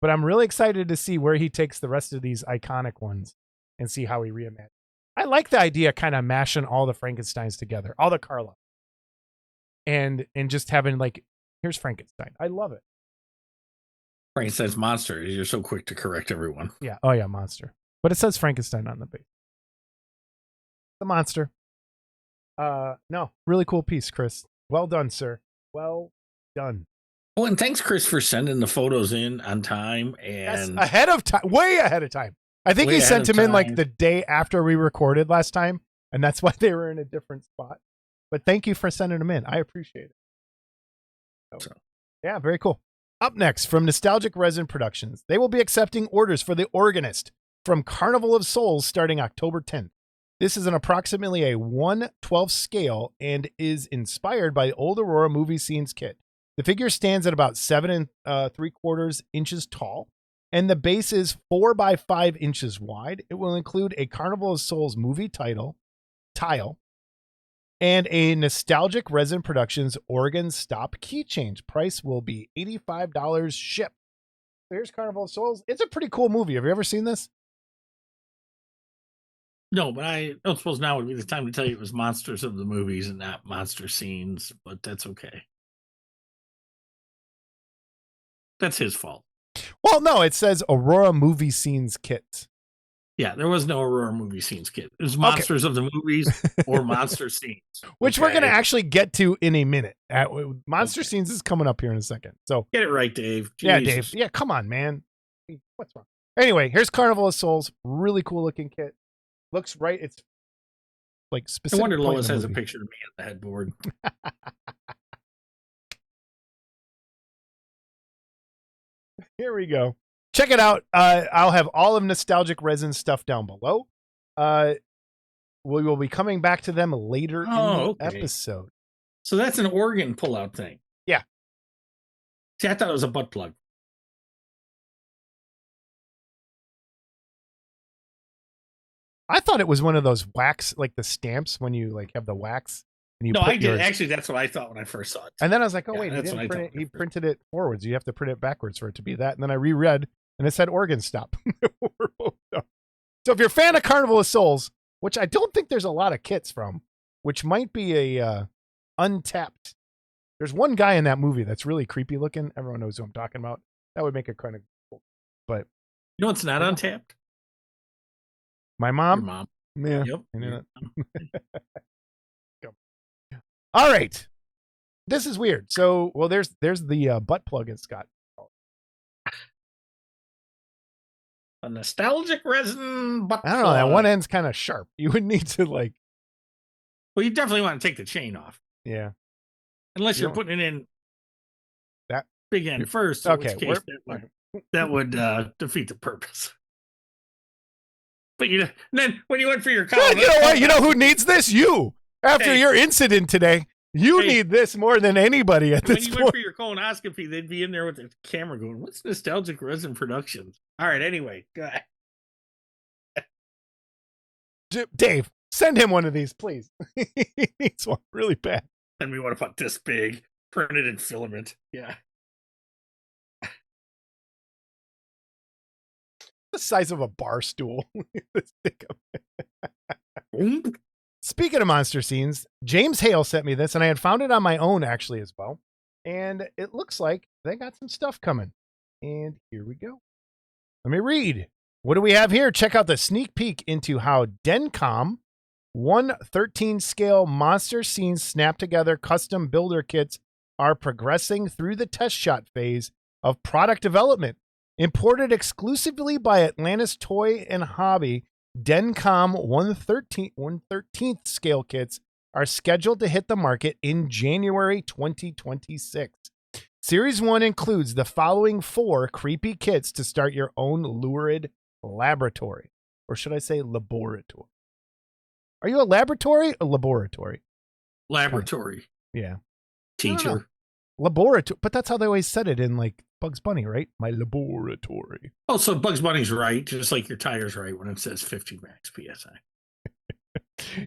Speaker 2: But I'm really excited to see where he takes the rest of these iconic ones and see how he reimagines. I like the idea kind of mashing all the Frankensteins together, all the Carla. And just having here's Frankenstein. I love it.
Speaker 3: Frankenstein's monster. You're so quick to correct everyone.
Speaker 2: Yeah. Oh yeah, monster. But it says Frankenstein on the base. The monster. No, really cool piece, Chris. Well done, sir. Well done.
Speaker 3: Oh, and thanks, Chris, for sending the photos in on time and
Speaker 2: ahead of time, way ahead of time. I think he sent them in like the day after we recorded last time, and that's why they were in a different spot. But thank you for sending them in. I appreciate it. So, yeah, very cool. Up next, from Nostalgic Resin Productions, they will be accepting orders for The Organist from Carnival of Souls starting October 10th. This is an approximately a 1/12 scale and is inspired by the old Aurora movie scenes kit. The figure stands at about 7 3/4 inches tall, and the base is 4 by 5 inches wide. It will include a Carnival of Souls movie tile, and a Nostalgic Resin Productions organ stop keychain. Price will be $85 shipped. Here's Carnival of Souls. It's a pretty cool movie. Have you ever seen this?
Speaker 3: No, but I don't suppose now would be the time to tell you it was monsters of the movies and not monster scenes, but that's okay. That's his fault.
Speaker 2: Well, no, it says Aurora movie scenes kit.
Speaker 3: Yeah, there was no Aurora movie scenes kit. It was monsters of the movies or monster scenes.
Speaker 2: Which we're going to actually get to in a minute. Monster scenes is coming up here in a second. So
Speaker 3: get it right, Dave. Jesus.
Speaker 2: Yeah, Dave. Yeah, come on, man. What's wrong? Anyway, here's Carnival of Souls. Really cool looking kit. Looks right. It's like specific.
Speaker 3: I wonder Lois has a picture of me on the headboard.
Speaker 2: Here we go. Check it out. I'll have all of Nostalgic Resin stuff down below. We will be coming back to them later in the episode.
Speaker 3: So that's an organ pullout thing.
Speaker 2: Yeah.
Speaker 3: See, I thought it was a butt plug.
Speaker 2: I thought it was one of those wax, like the stamps when you have the wax. And you
Speaker 3: no, I did. Actually, that's what I thought when I first saw it.
Speaker 2: And then I was like, oh, wait, he printed it forwards. You have to print it backwards for it to be that. And then I reread, and it said organ stop. We're both done. So if you're a fan of Carnival of Souls, which I don't think there's a lot of kits from, which might be a untapped. There's one guy in that movie that's really creepy looking. Everyone knows who I'm talking about. That would make it kind of cool. But
Speaker 3: you know what's not untapped?
Speaker 2: My mom?
Speaker 3: Your mom.
Speaker 2: Yeah.
Speaker 3: Yep.
Speaker 2: I knew it. All right. This is weird. So, well, there's the butt plug it's got.
Speaker 3: A nostalgic resin butt plug.
Speaker 2: I don't know. That one end's kind of sharp. You would need to
Speaker 3: Well, you definitely want to take the chain off.
Speaker 2: Yeah.
Speaker 3: Unless you're putting it in
Speaker 2: that
Speaker 3: big end first.
Speaker 2: Okay.
Speaker 3: In which case that would defeat the purpose. But then when you went for your column,
Speaker 2: you know what? You know who needs this? You. After your incident today, you need this more than anybody at this point.
Speaker 3: When you went for your colonoscopy, they'd be in there with the camera going, "What's Nostalgic Resin Productions?" All right. Anyway, go ahead.
Speaker 2: Dave, send him one of these, please. He needs one really bad.
Speaker 3: And we want to put this big, printed in filament. Yeah.
Speaker 2: The size of a bar stool. Speaking of monster scenes, James Hale sent me this, and I had found it on my own actually as well. And it looks like they got some stuff coming. And here we go. Let me read. What do we have here? Check out the sneak peek into how Dencom 1/13 scale monster scenes snap together custom builder kits are progressing through the test shot phase of product development. Imported exclusively by Atlantis Toy and Hobby, Dencom 1/13th scale kits are scheduled to hit the market in January 2026. Series 1 includes the following 4 creepy kits to start your own lurid laboratory. Or should I say laboratory? Are you a laboratory or laboratory?
Speaker 3: Laboratory.
Speaker 2: Yeah.
Speaker 3: Teacher.
Speaker 2: Laboratory. But that's how they always said it in like Bugs Bunny, right? My laboratory.
Speaker 3: Oh, so Bugs Bunny's right, just like your tire's right when it says 50 max PSI.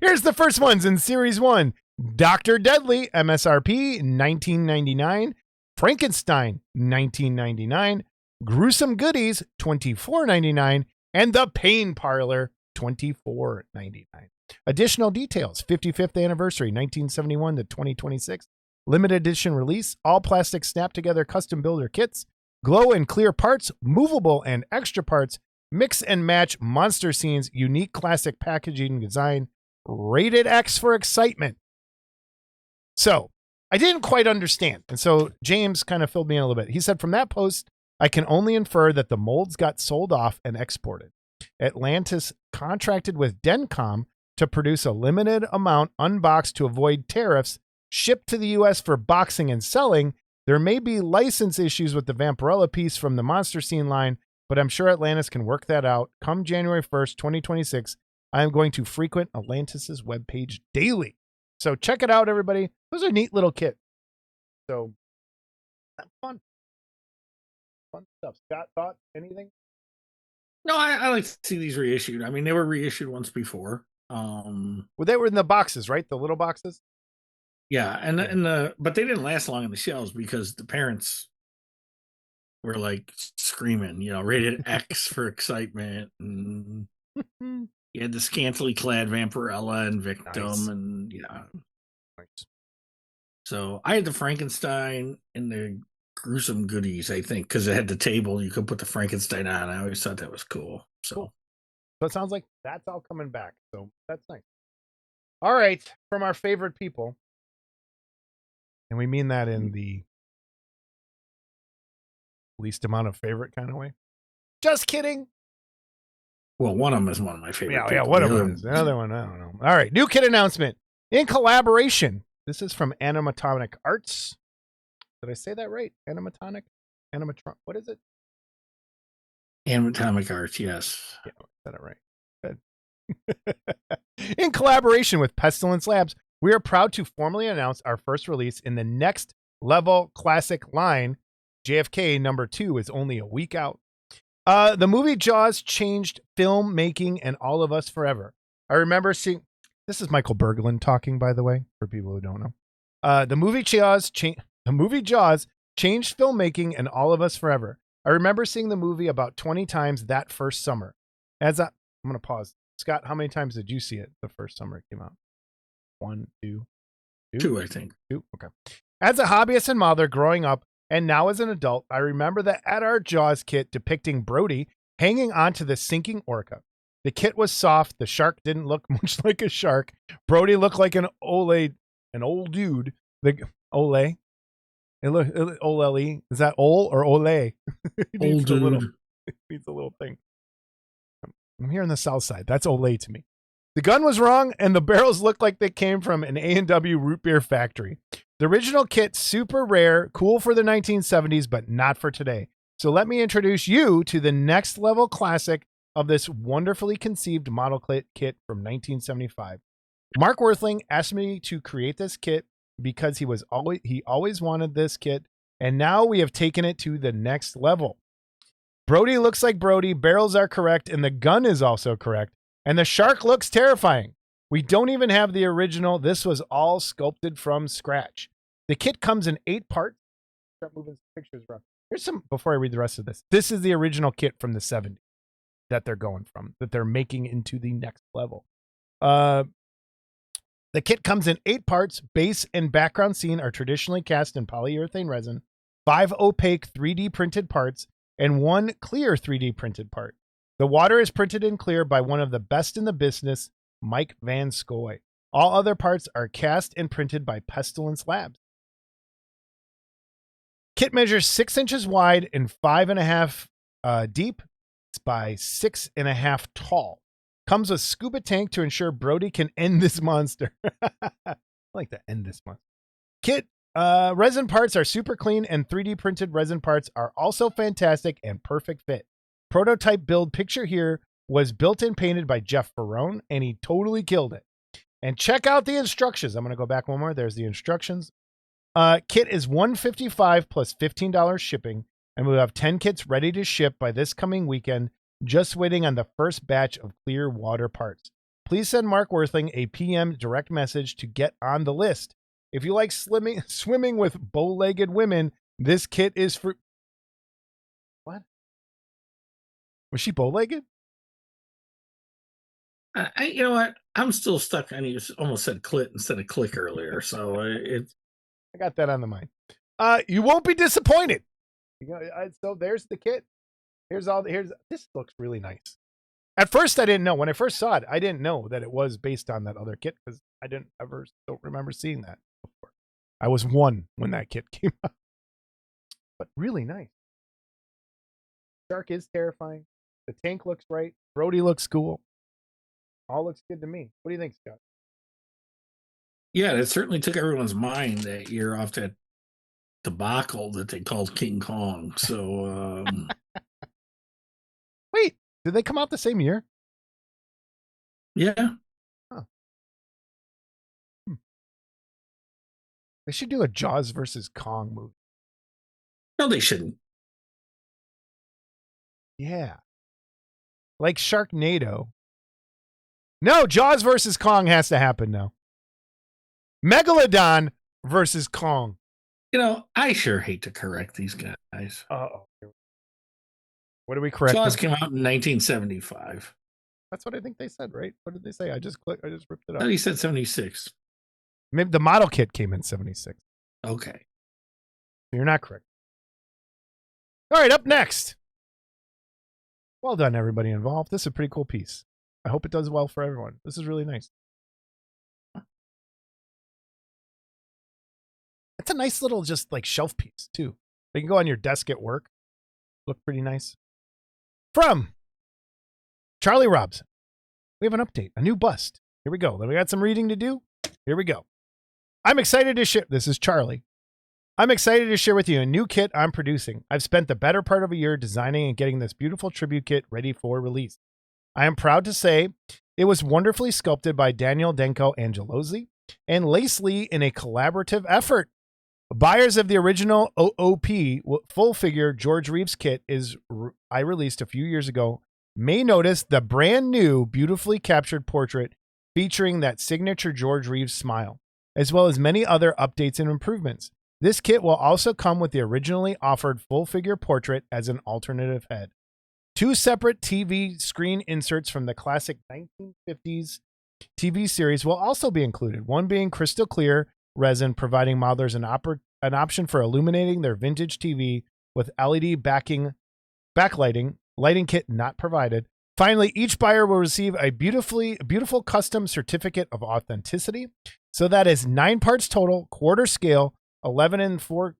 Speaker 2: Here's the first ones in Series 1. Dr. Deadly, MSRP, $19.99. Frankenstein, $19.99. Gruesome Goodies, $24.99. And The Pain Parlor, $24.99. Additional details, 55th anniversary, 1971 to 2026. Limited edition release, all plastic snap-together custom builder kits, glow and clear parts, movable and extra parts, mix and match monster scenes, unique classic packaging design, rated X for excitement. So, I didn't quite understand. And so James kind of filled me in a little bit. He said, from that post, I can only infer that the molds got sold off and exported. Atlantis contracted with Dencom to produce a limited amount unboxed to avoid tariffs, shipped to the U.S. for boxing and selling. There may be license issues with the Vampirella piece from the monster scene line, but I'm sure Atlantis can work that out. Come January 1st, 2026, I am going to frequent Atlantis's webpage daily. So check it out, everybody. Those are neat little kits. So, fun. Fun stuff. Scott, thoughts? Anything?
Speaker 3: No, I like to see these reissued. I mean, they were reissued once before.
Speaker 2: Well, they were in the boxes, right? The little boxes?
Speaker 3: Yeah, but they didn't last long on the shelves because the parents were like screaming, rated X for excitement, and you had the scantily clad Vampirella and Victim,
Speaker 2: Nice.
Speaker 3: and yeah.
Speaker 2: Nice.
Speaker 3: So I had the Frankenstein and the Gruesome Goodies, I think, because it had the table you could put the Frankenstein on. I always thought that was cool. So,
Speaker 2: cool. So it sounds like that's all coming back. So that's nice. All right, from our favorite people. And we mean that in the least amount of favorite kind of way. Just kidding.
Speaker 3: Well, one of them is one of my favorite.
Speaker 2: Yeah, one of them is. The other one, I don't know. All right, new kit announcement. In collaboration. This is from Animatronic Arts. Did I say that right? Animatronic? What is it?
Speaker 3: Animatronic Arts, yes.
Speaker 2: Yeah, I said it right. Good. In collaboration with Pestilence Labs, we are proud to formally announce our first release in the Next Level Classic line. JFK number 2 is only a week out. The movie Jaws changed filmmaking and all of us forever. I remember seeing... This is Michael Berglund talking, by the way, for people who don't know. The movie Jaws changed filmmaking and all of us forever. I remember seeing the movie about 20 times that first summer. I'm going to pause. Scott, how many times did you see it the first summer it came out? 1, 2, 2?
Speaker 3: 2, I think.
Speaker 2: 2, okay. As a hobbyist and mother growing up, and now as an adult, I remember the At Our Jaws kit depicting Brody hanging onto the sinking orca. The kit was soft. The shark didn't look much like a shark. Brody looked like an old dude. The Ole. Ole. Is that Ole or Ole?
Speaker 3: Old dude.
Speaker 2: Needs a little thing. I'm here on the south side. That's Ole to me. The gun was wrong, and the barrels looked like they came from an A&W root beer factory. The original kit, super rare, cool for the 1970s, but not for today. So let me introduce you to the next level classic of this wonderfully conceived model kit from 1975. Mark Worthling asked me to create this kit because he always wanted this kit, and now we have taken it to the next level. Brody looks like Brody, barrels are correct, and the gun is also correct, and the shark looks terrifying. We don't even have the original. This was all sculpted from scratch. The kit comes in 8 parts. Start moving pictures around. Here's some, before I read the rest of this. This is the original kit from the 70s that they're going from, that they're making into the next level. The kit comes in 8 parts. Base and background scene are traditionally cast in polyurethane resin, 5 opaque 3D printed parts, and 1 clear 3D printed part. The water is printed in clear by one of the best in the business, Mike Van Scoy. All other parts are cast and printed by Pestilence Labs. Kit measures 6 inches wide and 5.5 deep. It's by 6.5 tall. Comes with scuba tank to ensure Brody can end this monster. I like to end this monster. Kit resin parts are super clean, and 3D printed resin parts are also fantastic and perfect fit. Prototype build picture here was built and painted by Jeff Ferrone, and he totally killed it. And check out the instructions. I'm going to go back one more. There's the instructions. Kit is $155 plus $15 shipping, and we'll have 10 kits ready to ship by this coming weekend, just waiting on the first batch of clear water parts. Please send Mark Worthing a PM direct message to get on the list. If you like swimming with bow-legged women, this kit is for... What? Was she bow-legged?
Speaker 3: You know what? I'm still stuck. And you almost said clit instead of click earlier. So
Speaker 2: I got that on the mind. You won't be disappointed. So there's the kit. This looks really nice. At first, I didn't know. When I first saw it, I didn't know that it was based on that other kit because I don't remember seeing that before. I was 1 when that kit came out. But really nice. Shark is terrifying. The tank looks right. Brody looks cool. All looks good to me. What do you think, Scott?
Speaker 3: Yeah, it certainly took everyone's mind that year off that debacle that they called King Kong. So,
Speaker 2: Wait, did they come out the same year?
Speaker 3: Yeah.
Speaker 2: Huh. They should do a Jaws versus Kong movie.
Speaker 3: No, they shouldn't.
Speaker 2: Yeah. Like Sharknado. No, Jaws versus Kong has to happen now. Megalodon versus Kong.
Speaker 3: You know, I sure hate to correct these guys.
Speaker 2: Uh-oh. What do we correct?
Speaker 3: Jaws came out in 1975.
Speaker 2: That's what I think they said, right? What did they say? I just ripped it up.
Speaker 3: No, he said 76.
Speaker 2: Maybe the model kit came in 76.
Speaker 3: Okay.
Speaker 2: You're not correct. All right, up next. Well done, everybody involved. This is a pretty cool piece. I hope it does well for everyone. This is really nice. It's a nice little just like shelf piece, too. You can go on your desk at work. Look pretty nice. From Charlie Robson. We have an update, a new bust. Here we go. Then we got some reading to do. Here we go. I'm excited to share. This is Charlie. I'm excited to share with you a new kit I'm producing. I've spent the better part of a year designing and getting this beautiful tribute kit ready for release. I am proud to say it was wonderfully sculpted by Daniel Denko Angelozzi and Lace Lee in a collaborative effort. Buyers of the original OOP full figure George Reeves kit I released a few years ago may notice the brand new beautifully captured portrait featuring that signature George Reeves smile, as well as many other updates and improvements. This kit will also come with the originally offered full figure portrait as an alternative head. 2 separate TV screen inserts from the classic 1950s TV series will also be included, one being crystal clear resin, providing modelers an option for illuminating their vintage TV with LED backlighting. Lighting kit not provided. Finally, each buyer will receive a beautiful custom certificate of authenticity. So that is 9 parts total, quarter scale, 11 and 3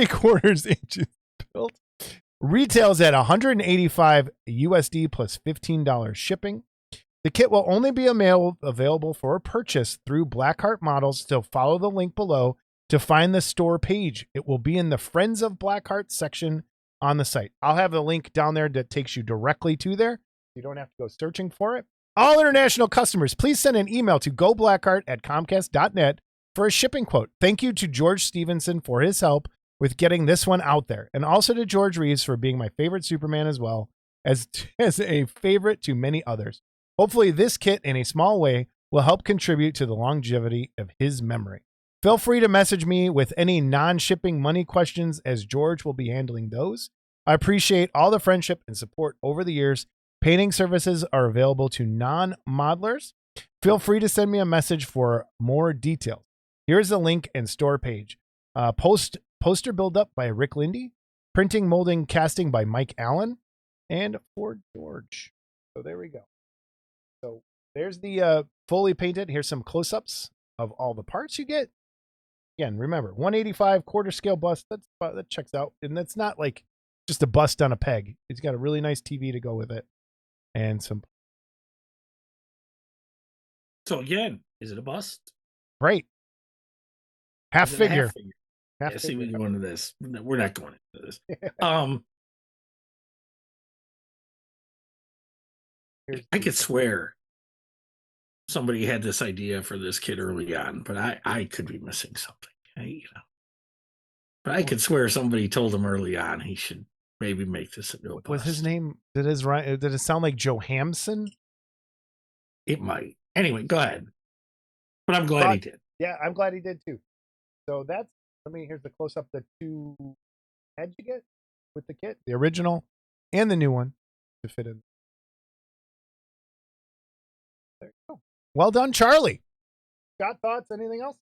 Speaker 2: quarters inches built. Retails at $185 USD plus $15 shipping. The kit will only be available for purchase through Blackheart Models, so follow the link below to find the store page. It will be in the Friends of Blackheart section on the site. I'll have the link down there that takes you directly to there. You don't have to go searching for it. All international customers, please send an email to goblackheart@comcast.net for a shipping quote. Thank you to George Stevenson for his help with getting this one out there, and also to George Reeves for being my favorite Superman as well as a favorite to many others. Hopefully this kit in a small way will help contribute to the longevity of his memory. Feel free to message me with any non-shipping money questions as George will be handling those. I appreciate all the friendship and support over the years. Painting services are available to non-modelers. Feel free to send me a message for more details. Here's a link and store page. Poster build-up by Rick Lindy. Printing, molding, casting by Mike Allen. And Ford George. So there we go. So there's the fully painted. Here's some close-ups of all the parts you get. Again, remember, 185 quarter scale bust. That checks out. And that's not like just a bust on a peg. It's got a really nice TV to go with it. And some.
Speaker 3: So again, is it a bust?
Speaker 2: Right. Half
Speaker 3: Is it a
Speaker 2: figure.
Speaker 3: Yeah, see, we go into this. We're not going into this. I could swear somebody had this idea for this kid early on, but I could be missing something. But I could swear somebody told him early on he should maybe make this into a bust.
Speaker 2: Was his name? Did it sound like Joe Hamson?
Speaker 3: It might. Anyway, go ahead. But I'm glad he did.
Speaker 2: Yeah, I'm glad he did too. So that's. Here's the close up. The two heads you get with the kit, the original and the new one, to fit in. There you go. Well done, Charlie. Got thoughts? Anything else?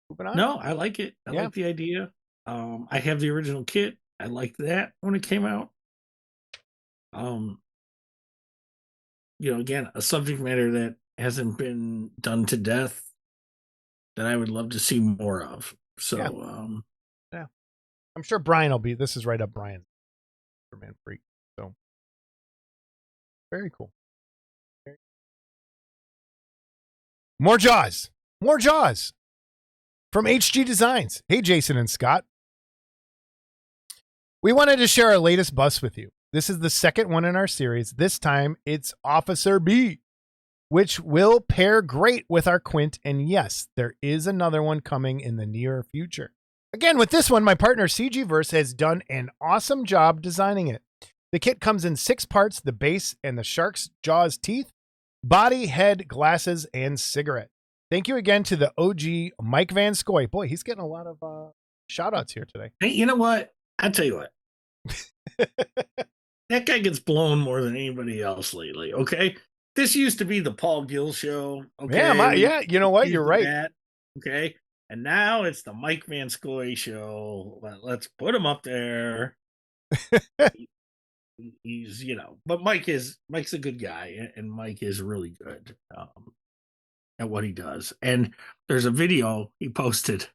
Speaker 2: Moving on.
Speaker 3: No, I like it. I like the idea. I have the original kit. I liked that when it came out. Again, a subject matter that hasn't been done to death that I would love to see more of. So,
Speaker 2: yeah. I'm sure Brian will be. This is right up Brian's Superman freak. So, very cool. More Jaws from HG Designs. Hey, Jason and Scott. We wanted to share our latest bus with you. This is the second one in our series. This time it's Officer B, which will pair great with our Quint. And yes, there is another one coming in the near future. Again, with this one, my partner CGverse has done an awesome job designing it. The kit comes in 6 parts: the base and the shark's jaws teeth, body, head, glasses, and cigarette. Thank you again to the OG Mike Van Scoy. Boy, he's getting a lot of shout outs here today.
Speaker 3: Hey, you know what? I'll tell you what. That guy gets blown more than anybody else lately, okay? This used to be the Paul Gill show, okay?
Speaker 2: Yeah, you know what? You're right.
Speaker 3: That, okay? And now it's the Mike Van Scoy show. Let's put him up there. He's, but Mike's a good guy, and Mike is really good at what he does. And there's a video he posted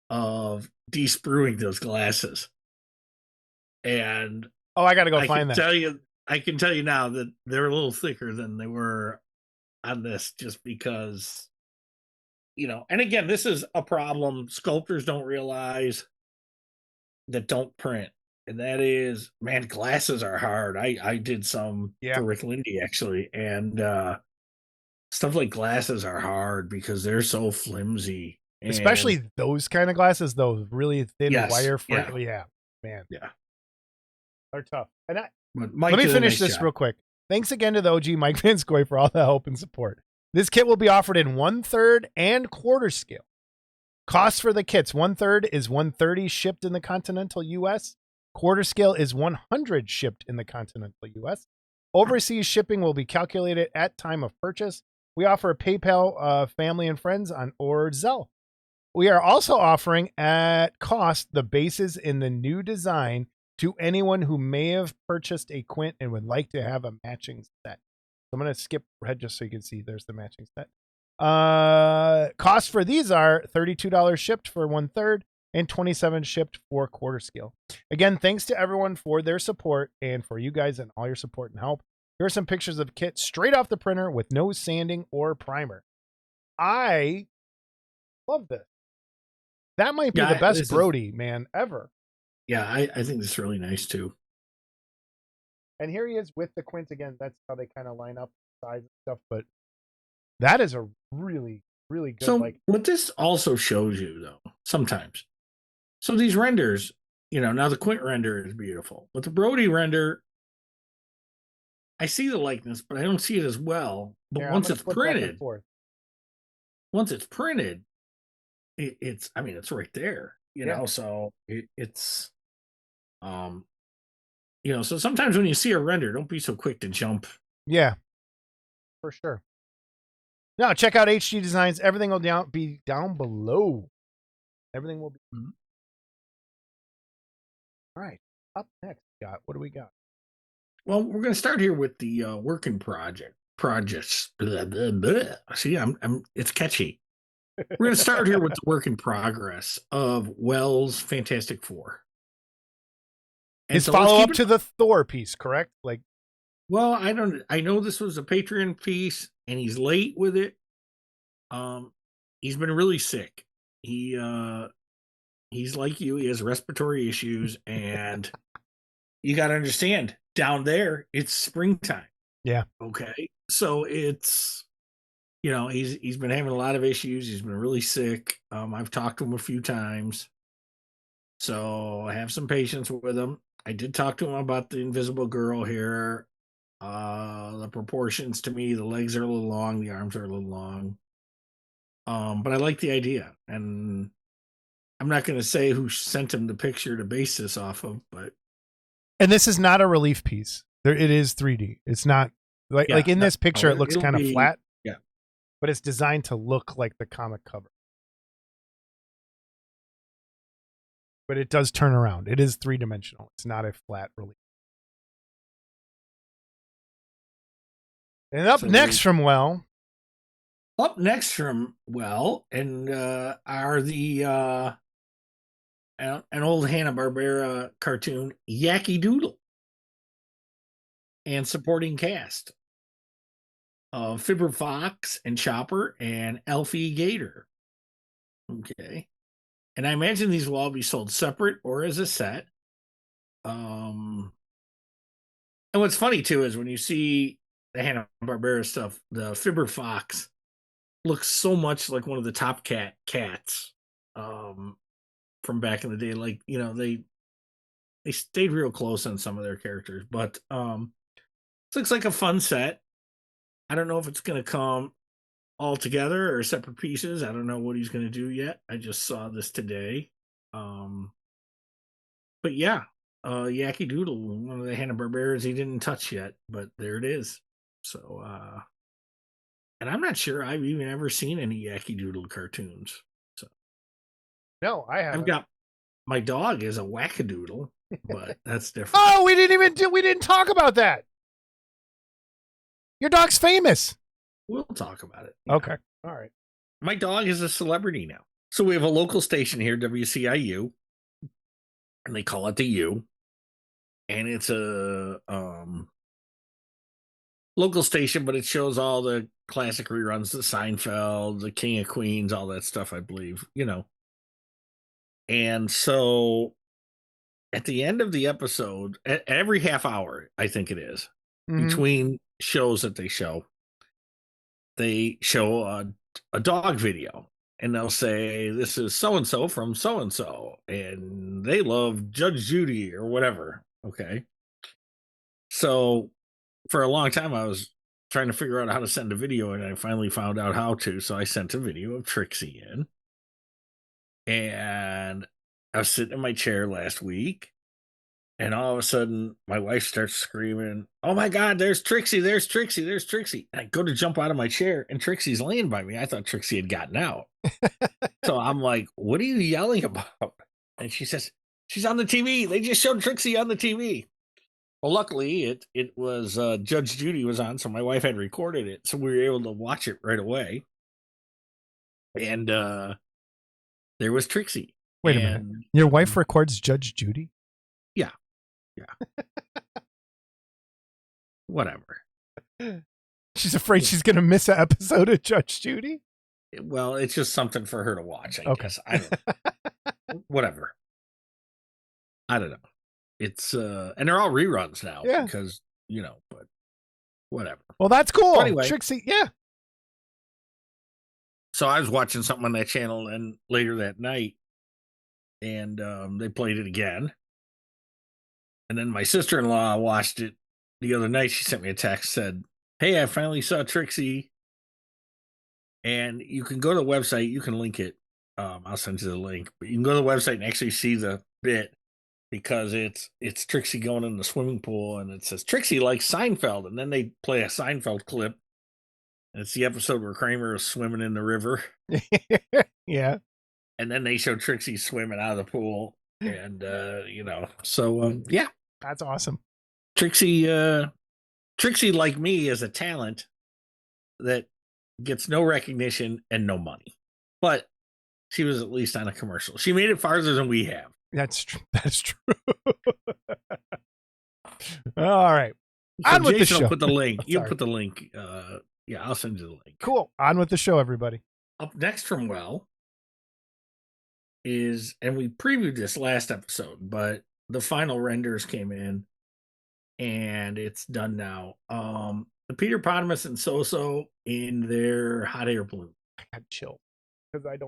Speaker 3: of de-spruing those glasses. And
Speaker 2: I got to go find that.
Speaker 3: I can tell you now that they're a little thicker than they were on this, just because, and again, this is a problem sculptors don't realize that don't print. And that is, man, glasses are hard. I did some for Rick Lindy, actually. And stuff like glasses are hard because they're so flimsy.
Speaker 2: Especially those kind of glasses, those really thin wire frame.
Speaker 3: Yeah,
Speaker 2: man.
Speaker 3: Yeah.
Speaker 2: They're tough. And let me finish this real quick. Thanks again to the OG Mike Van Scoy for all the help and support. This kit will be offered in 1/3 and quarter scale. Cost for the kits: 1/3 is $130 shipped in the continental US. Quarter scale is $100 shipped in the continental US. Overseas shipping will be calculated at time of purchase. We offer PayPal, family and friends or Zelle. We are also offering at cost the bases in the new design to anyone who may have purchased a Quint and would like to have a matching set. So I'm going to skip ahead just so you can see there's the matching set. Costs for these are $32 shipped for 1/3 and $27 shipped for quarter scale. Again, thanks to everyone for their support and for you guys and all your support and help. Here are some pictures of the kit straight off the printer with no sanding or primer. I love this. That might be the best Brody, man, ever.
Speaker 3: Yeah, I think this is really nice too.
Speaker 2: And here he is with the Quint again. That's how they kind of line up size and stuff. But that is a really, really good.
Speaker 3: So what this also shows you, though, sometimes. So these renders, now the Quint render is beautiful, but the Brody render, I see the likeness, but I don't see it as well. But once it's printed, it's right there. So it's So sometimes when you see a render, don't be so quick to jump.
Speaker 2: Yeah, for sure. Now check out HG Designs. Everything will be down below. Everything will be.
Speaker 3: Mhm.
Speaker 2: All right. Up next, what do we got?
Speaker 3: Well, we're going to start here with the working projects. Blah, blah, blah. See, it's catchy. We're going to start here with the work in progress of Wells' Fantastic Four. And
Speaker 2: His
Speaker 3: so let's
Speaker 2: follow
Speaker 3: keep
Speaker 2: up
Speaker 3: it.
Speaker 2: to the Thor piece, correct? Like,
Speaker 3: Well, I know this was a Patreon piece, and he's late with it. He's been really sick. He's like you. He has respiratory issues, and you got to understand. Down there, it's springtime.
Speaker 2: yeah.
Speaker 3: Okay, so it's he's been having a lot of issues. He's been really sick. I've talked to him a few times, so I have some patience with him. I did talk to him about the Invisible Girl here. The proportions to me, the legs are a little long, the arms are a little long. But I like the idea, and I'm not going to say who sent him the picture to base this off of, but
Speaker 2: And this is not a relief piece. It is 3D. It's not like in this picture, it looks kind of flat.
Speaker 3: Yeah,
Speaker 2: but it's designed to look like the comic cover. But it does turn around. It is 3-dimensional. It's not a flat relief. And up next from Well,
Speaker 3: and are the an old Hanna-Barbera cartoon, Yacky Doodle, and supporting cast of Fibber Fox and Chopper and Elfie Gator. Okay. And I imagine these will all be sold separate or as a set. And what's funny too is when you see the Hanna-Barbera stuff, the Fibber Fox looks so much like one of the Top Cat cats from back in the day. Like, they stayed real close on some of their characters, but this looks like a fun set. I don't know if it's going to come all together or separate pieces. I don't know what he's going to do yet. I just saw this today. But yeah, Yacky Doodle, one of the Hanna-Barberas he didn't touch yet, but there it is. So, and I'm not sure I've even ever seen any Yacky Doodle cartoons. So,
Speaker 2: no, I haven't.
Speaker 3: I've got my dog is a Wackadoodle, but that's different.
Speaker 2: Oh, we didn't talk about that. Your dog's famous.
Speaker 3: We'll talk about it.
Speaker 2: Okay. All right.
Speaker 3: My dog is a celebrity now. So we have a local station here, WCIU, and they call it the U. And it's a local station, but it shows all the classic reruns, the Seinfeld, the King of Queens, all that stuff, I believe, And so at the end of the episode, at every half hour, I think it is, between shows that they show a dog video. And they'll say, this is so-and-so from so-and-so, and they love Judge Judy or whatever. Okay. So for a long time, I was trying to figure out how to send a video, and I finally found out how to. So I sent a video of Trixie in. And I was sitting in my chair last week, and all of a sudden, my wife starts screaming, "Oh my God, there's Trixie, there's Trixie, there's Trixie." And I go to jump out of my chair, and Trixie's laying by me. I thought Trixie had gotten out. So I'm like, "What are you yelling about?" And she says, "She's on the TV. They just showed Trixie on the TV." Well, luckily, it was Judge Judy was on, so my wife had recorded it, so we were able to watch it right away. And there was Trixie.
Speaker 2: Wait a minute. Your wife records Judge Judy?
Speaker 3: Yeah. Whatever.
Speaker 2: She's afraid she's going to miss an episode of Judge Judy?
Speaker 3: Well, it's just something for her to watch, I guess. I don't know. Whatever. I don't know. It's and they're all reruns now because, but whatever.
Speaker 2: Well, that's cool.
Speaker 3: So anyway,
Speaker 2: Trixie, yeah.
Speaker 3: So I was watching something on that channel and later that night, and they played it again. And then my sister-in-law watched it the other night. She sent me a text, said, "Hey, I finally saw Trixie." And you can go to the website. You can link it. I'll send you the link. But you can go to the website and actually see the bit. because it's Trixie going in the swimming pool, and it says Trixie likes Seinfeld, and then they play a Seinfeld clip. And it's the episode where Kramer is swimming in the river,
Speaker 2: Yeah,
Speaker 3: and then they show Trixie swimming out of the pool, and so yeah,
Speaker 2: that's awesome.
Speaker 3: Trixie, like me, is a talent that gets no recognition and no money, but she was at least on a commercial. She made it farther than we have.
Speaker 2: That's true. That's true. All right.
Speaker 3: So
Speaker 2: On with the
Speaker 3: Jason
Speaker 2: show.
Speaker 3: will put the link. You'll
Speaker 2: Sorry.
Speaker 3: put the link. Yeah, I'll send you the link.
Speaker 2: Cool. On with the show, everybody.
Speaker 3: Up next from Well is, and we previewed this last episode, but the final renders came in, and it's done now. The Peter Potamus and So in their hot air balloon.
Speaker 2: I got chill because I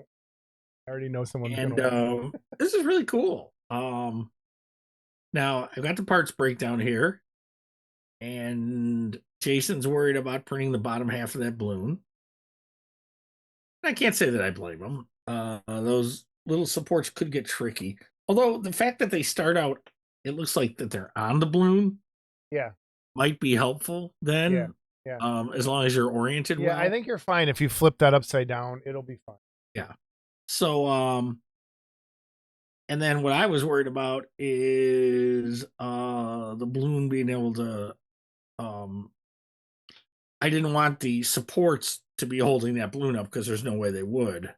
Speaker 2: already know someone's
Speaker 3: And
Speaker 2: gonna win.
Speaker 3: this is really cool. Now I've got the parts breakdown here, and Jason's worried about printing the bottom half of that balloon. I can't say that I blame him. Those little supports could get tricky. Although the fact that they start out, it looks like that they're on the balloon.
Speaker 2: Yeah.
Speaker 3: Might be helpful then.
Speaker 2: Yeah.
Speaker 3: As long as you're oriented well.
Speaker 2: I think you're fine. If you flip that upside down, it'll be fine.
Speaker 3: Yeah. So, and then what I was worried about is the balloon being able to, I didn't want the supports to be holding that balloon up because there's no way they would.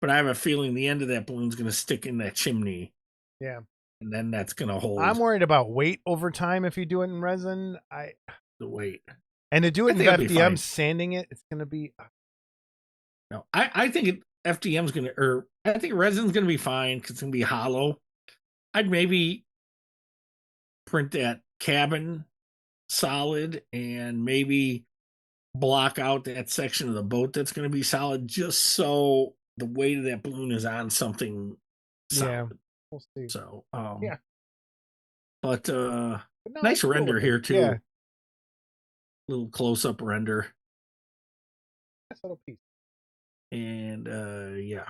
Speaker 3: But I have a feeling the end of that balloon's going to stick in that chimney.
Speaker 2: Yeah.
Speaker 3: And then that's going to hold.
Speaker 2: I'm worried about weight over time if you do it in resin.
Speaker 3: The weight.
Speaker 2: And to do it in
Speaker 3: think it'll be fine.
Speaker 2: FDM, sanding it, it's going to be.
Speaker 3: No, I think FDM's going to, or I think resin's going to be fine because it's going to be hollow. I'd maybe print that cabin solid and maybe block out that section of the boat that's going to be solid, just so the weight of that balloon is on something solid.
Speaker 2: Yeah, we'll see.
Speaker 3: So,
Speaker 2: yeah.
Speaker 3: But
Speaker 2: no,
Speaker 3: nice
Speaker 2: cool
Speaker 3: render
Speaker 2: looking.
Speaker 3: here too.
Speaker 2: Yeah.
Speaker 3: Little close-up render.
Speaker 2: Nice little piece.
Speaker 3: And yeah.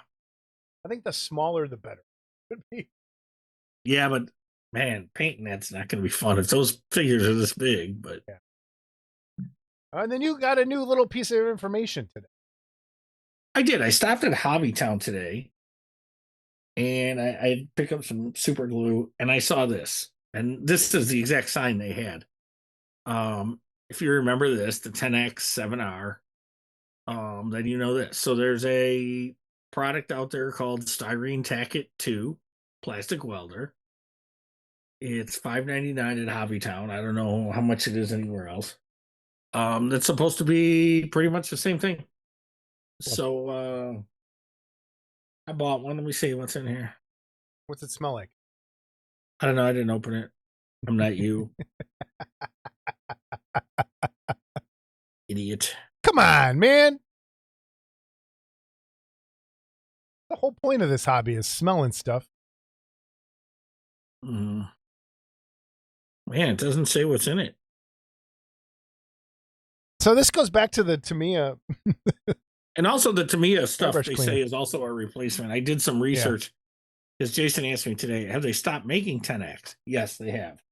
Speaker 2: I think the smaller the better. Could be.
Speaker 3: Yeah, but man, painting that's not going to be fun if those figures are this big. But
Speaker 2: yeah. And then you got a new little piece of information today.
Speaker 3: I did. I stopped at Hobbytown today, and I picked up some super glue, and I saw this, and this is the exact sign they had. If you remember this, the 10X 7R, then you know this. So there's a product out there called Styrene Tackett 2 plastic welder. It's $5.99 at Hobbytown. I don't know how much it is anywhere else. That's supposed to be pretty much the same thing. So I bought one. Let me see what's in here.
Speaker 2: What's it smell like?
Speaker 3: I don't know. I didn't open it. I'm not you. Idiot.
Speaker 2: Come on, man. The whole point of this hobby is smelling stuff.
Speaker 3: Man, it doesn't say what's in it.
Speaker 2: So this goes back to the Tamiya.
Speaker 3: And also the Tamiya stuff
Speaker 2: Airbrush
Speaker 3: they
Speaker 2: cleaner.
Speaker 3: say is also a replacement. I did some research because Jason asked me today, have they stopped making 10X? Yes, they have.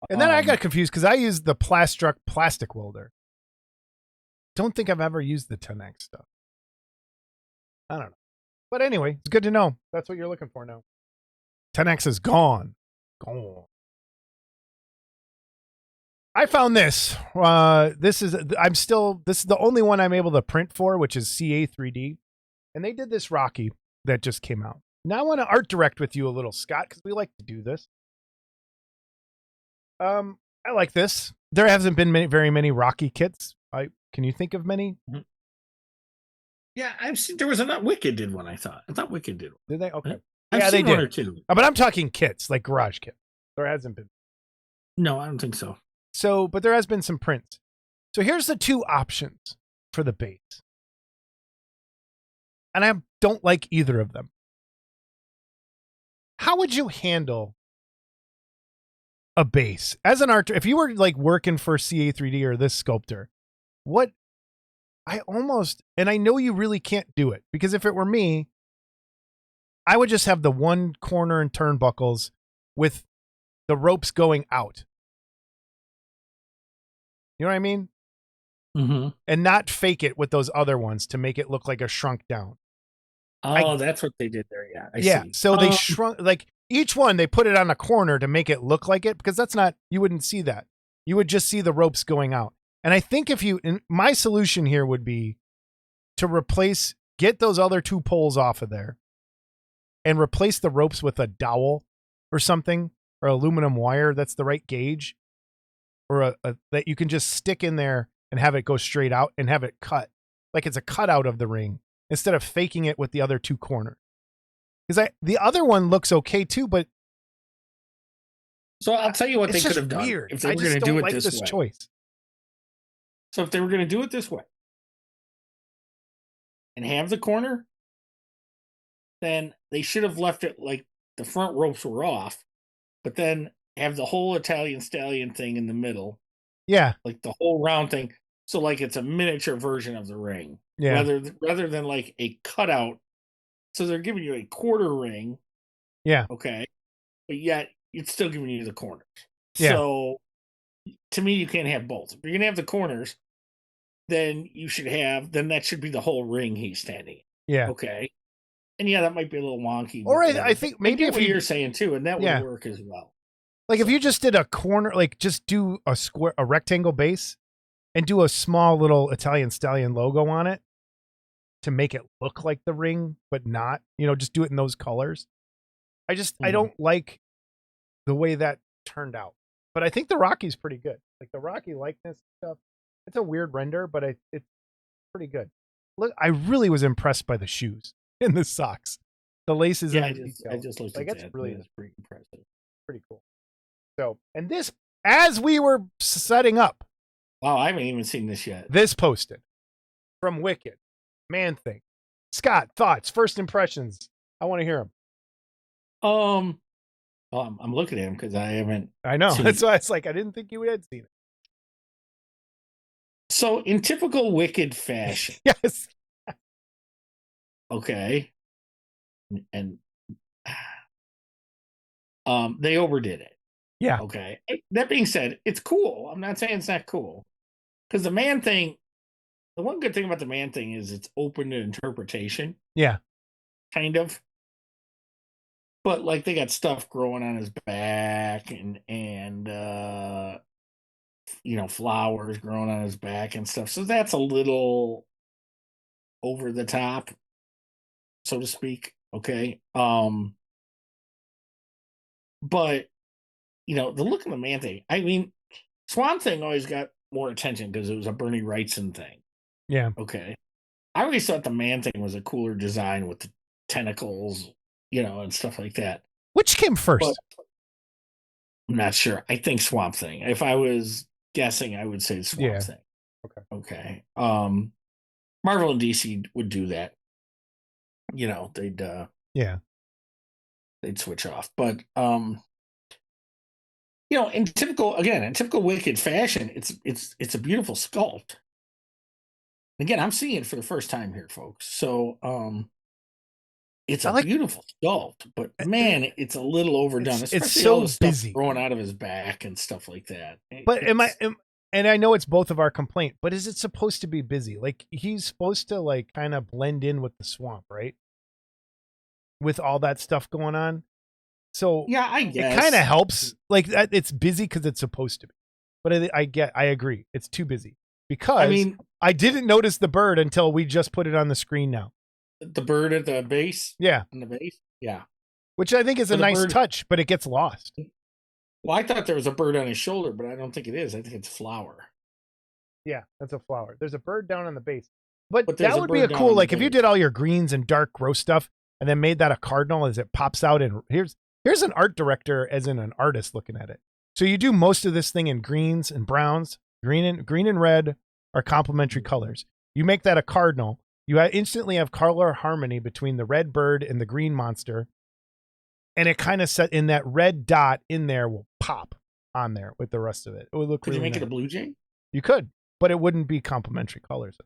Speaker 2: And then I got confused because I used the Plastruck plastic welder. Don't think I've ever used the 10X stuff. I don't know. But anyway, it's good to know. That's what you're looking for now. 10X is gone. Gone. I found this. This is the only one I'm able to print for, which is CA3D. And they did this Rocky that just came out. Now I want to art direct with you a little, Scott, because we like to do this. I like this. There hasn't been very many Rocky kits. Can you think of many?
Speaker 3: Mm-hmm. Yeah, I've seen. There was a Wicked did one. I thought Wicked did one.
Speaker 2: Did they? Okay.
Speaker 3: I've
Speaker 2: yeah,
Speaker 3: seen
Speaker 2: they
Speaker 3: one
Speaker 2: did.
Speaker 3: or two.
Speaker 2: But I'm talking kits, like garage kits. There hasn't been.
Speaker 3: No, I don't think so.
Speaker 2: So, but there has been some prints. So here's the two options for the base. And I don't like either of them. How would you handle a base as an art? If you were like working for CA3D or this sculptor, and I know you really can't do it, because if it were me, I would just have the one corner and turnbuckles with the ropes going out. You know what I mean?
Speaker 3: Mm-hmm.
Speaker 2: And not fake it with those other ones to make it look like a shrunk down.
Speaker 3: Oh, that's what they did there. Yeah, I
Speaker 2: Yeah.
Speaker 3: see.
Speaker 2: So they shrunk, like each one, they put it on a corner to make it look like it, because that's not, you wouldn't see that. You would just see the ropes going out. And I think my solution here would be to get those other two poles off of there and replace the ropes with a dowel or something, or aluminum wire that's the right gauge, or that you can just stick in there and have it go straight out and have it cut like it's a cutout of the ring instead of faking it with the other two corners. Because the other one looks okay too, but
Speaker 3: so I'll tell you what they
Speaker 2: it's
Speaker 3: could
Speaker 2: just
Speaker 3: have done
Speaker 2: weird.
Speaker 3: if they
Speaker 2: I
Speaker 3: were
Speaker 2: just
Speaker 3: going to
Speaker 2: don't
Speaker 3: do it
Speaker 2: like
Speaker 3: this way.
Speaker 2: choice.
Speaker 3: So if they were going to do it this way and have the corner, then they should have left it like the front ropes were off, but then have the whole Italian stallion thing in the middle,
Speaker 2: Yeah.
Speaker 3: like the whole round thing. So like it's a miniature version of the ring,
Speaker 2: Yeah.
Speaker 3: rather than like a cutout. So they're giving you a quarter ring,
Speaker 2: Yeah.
Speaker 3: okay, but yet it's still giving you the corners.
Speaker 2: Yeah.
Speaker 3: So to me, you can't have both. If you're gonna have the corners, then that should be the whole ring he's standing in.
Speaker 2: Yeah.
Speaker 3: Okay. And yeah, that might be a little wonky.
Speaker 2: Or
Speaker 3: But
Speaker 2: I think maybe
Speaker 3: get
Speaker 2: if
Speaker 3: what you're saying too, and that
Speaker 2: Yeah.
Speaker 3: would work as well.
Speaker 2: like if you just did a corner, like just do a rectangle base and do a small little Italian stallion logo on it to make it look like the ring, but not, just do it in those colors. I don't like the way that turned out, but I think the Rocky's pretty good. Like the Rocky likeness stuff, it's a weird render, but it's pretty good. Look, I really was impressed by the shoes and the socks, the laces.
Speaker 3: Yeah,
Speaker 2: and
Speaker 3: I just looked at
Speaker 2: that's
Speaker 3: that.
Speaker 2: really
Speaker 3: That's pretty impressive.
Speaker 2: pretty cool. So, and this, as we were setting up,
Speaker 3: Wow, I haven't even seen this yet.
Speaker 2: this posted from Wicked, Man Thing. Scott, thoughts, first impressions. I want to hear them.
Speaker 3: I'm looking at him because I haven't.
Speaker 2: I know.
Speaker 3: seen
Speaker 2: That's
Speaker 3: it.
Speaker 2: why it's like I didn't think you had seen it.
Speaker 3: So in typical Wicked fashion,
Speaker 2: Yes.
Speaker 3: okay, and they overdid it.
Speaker 2: Yeah.
Speaker 3: Okay. That being said, it's cool. I'm not saying it's not cool, because the Man Thing. The one good thing about the Man Thing is it's open to interpretation.
Speaker 2: Yeah.
Speaker 3: Kind of. But like they got stuff growing on his back and flowers growing on his back and stuff. So that's a little over the top, so to speak. Okay. But the look of the Man Thing, I mean, Swan Thing always got more attention because it was a Bernie Wrightson thing.
Speaker 2: Yeah.
Speaker 3: Okay. I always thought the Man Thing was a cooler design with the tentacles, and stuff like that.
Speaker 2: Which came first?
Speaker 3: But I'm not sure. I think Swamp Thing. If I was guessing, I would say Swamp Thing.
Speaker 2: Okay.
Speaker 3: Okay. Marvel and DC would do that. They'd switch off. But in typical Wicked fashion, it's a beautiful sculpt. Again, I'm seeing it for the first time here, folks. So it's a beautiful sculpt, but man, it's a little overdone.
Speaker 2: It's
Speaker 3: Especially
Speaker 2: so
Speaker 3: all the stuff
Speaker 2: busy
Speaker 3: growing out of his back and stuff like that.
Speaker 2: But and I know it's both of our complaint, but is it supposed to be busy? Like he's supposed to like kind of blend in with the swamp, right? With all that stuff going on. So
Speaker 3: yeah, I guess
Speaker 2: it kind of helps. Like that, it's busy because it's supposed to be. But I agree, it's too busy because I didn't notice the bird until we just put it on the screen now.
Speaker 3: The bird at the base?
Speaker 2: Yeah.
Speaker 3: On the base? Yeah.
Speaker 2: Which I think is a nice touch, but it gets lost.
Speaker 3: Well, I thought there was a bird on his shoulder, but I don't think it is. I think it's a flower.
Speaker 2: Yeah, that's a flower. There's a bird down on the base. But that would be
Speaker 3: bird
Speaker 2: a cool,
Speaker 3: down
Speaker 2: like
Speaker 3: the
Speaker 2: if you
Speaker 3: base.
Speaker 2: did all your greens and dark gross stuff and then made that a cardinal as it pops out, and here's an art director as in an artist looking at it. So you do most of this thing in greens and browns. Green and red are complementary colors. You make that a cardinal. You instantly have color harmony between the red bird and the green monster. And it kind of set in that red dot in there will pop on there with the rest of it. It would look
Speaker 3: Could
Speaker 2: really
Speaker 3: you make
Speaker 2: nice.
Speaker 3: it a blue jay?
Speaker 2: You could, but it wouldn't be complementary colors.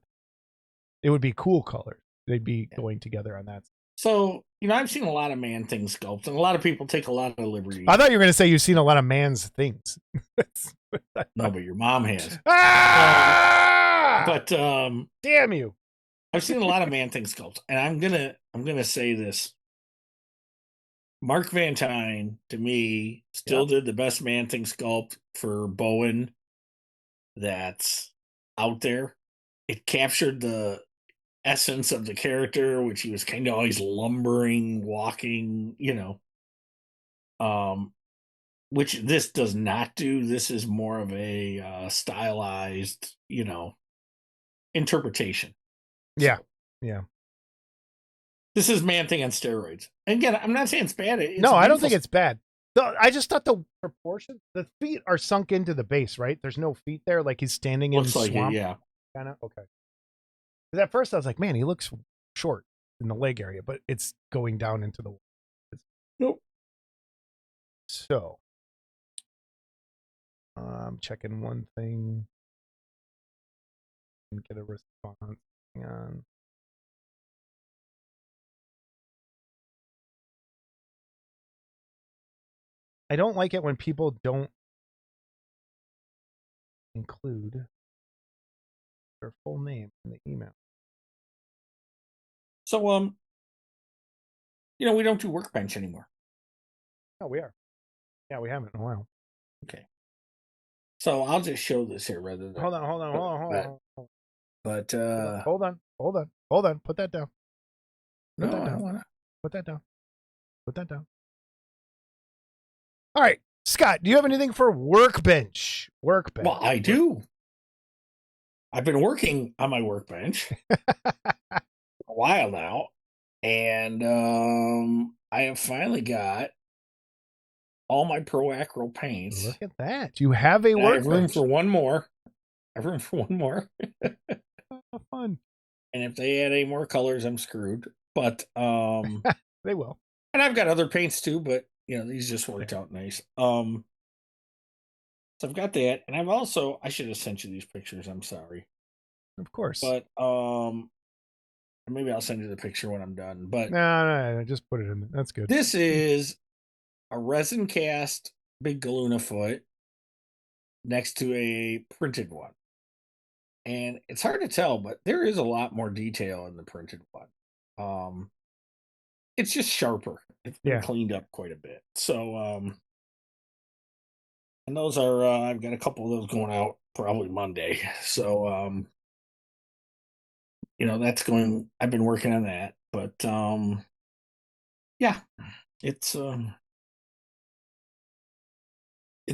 Speaker 2: It would be cool colors. They'd be going together on that.
Speaker 3: So, I've seen a lot of Man Thing sculpts, and a lot of people take a lot of liberties.
Speaker 2: I thought you were going to say you've seen a lot of man's things.
Speaker 3: No, but your mom has.
Speaker 2: Ah!
Speaker 3: But
Speaker 2: damn you!
Speaker 3: I've seen a lot of Man Thing sculpts, and I'm gonna say this. Mark Van Tine, to me, still did the best Man Thing sculpt for Bowen that's out there. It captured the essence of the character, which he was kind of always lumbering, walking, which this does not do. This is more of a stylized, interpretation.
Speaker 2: Yeah.
Speaker 3: So,
Speaker 2: yeah.
Speaker 3: this is Man Thing on steroids. And again, I'm not saying it's bad.
Speaker 2: No, I don't think it's bad. I just thought the proportion, the feet are sunk into the base, right? There's no feet there, like he's standing in
Speaker 3: Looks like
Speaker 2: swamp.
Speaker 3: it, yeah.
Speaker 2: Kind of okay. Because at first I was like, man, he looks short in the leg area, but it's going down into the.
Speaker 3: Nope.
Speaker 2: So, I'm checking one thing and get a response. Hang on. I don't like it when people don't include their full name in the email.
Speaker 3: So, we don't do Workbench anymore.
Speaker 2: Oh, we are. Yeah, we haven't in a while.
Speaker 3: Okay. So I'll just show this here rather than.
Speaker 2: Hold on.
Speaker 3: But
Speaker 2: hold on. Put that down.
Speaker 3: No, I don't want to.
Speaker 2: Put that down. All right, Scott, do you have anything for Workbench?
Speaker 3: Well, I do. I've been working on my Workbench for a while now, and I have finally got all my Pro Acro paints.
Speaker 2: Look at that. You have a Workbench.
Speaker 3: I have room for one more.
Speaker 2: Oh, fun.
Speaker 3: And if they add any more colors, I'm screwed. But
Speaker 2: they will.
Speaker 3: And I've got other paints too, but these just worked out nice. So I've got that, and I should have sent you these pictures. I'm sorry.
Speaker 2: Of course.
Speaker 3: But maybe I'll send you the picture when I'm done. But
Speaker 2: no, just put it in there. That's good.
Speaker 3: This is a resin cast big Galuna foot next to a printed one. And it's hard to tell, but there is a lot more detail in the printed one. It's just sharper. It's been cleaned up quite a bit. So, and those are, I've got a couple of those going out probably Monday. So, that's going, I've been working on that, but, yeah, it's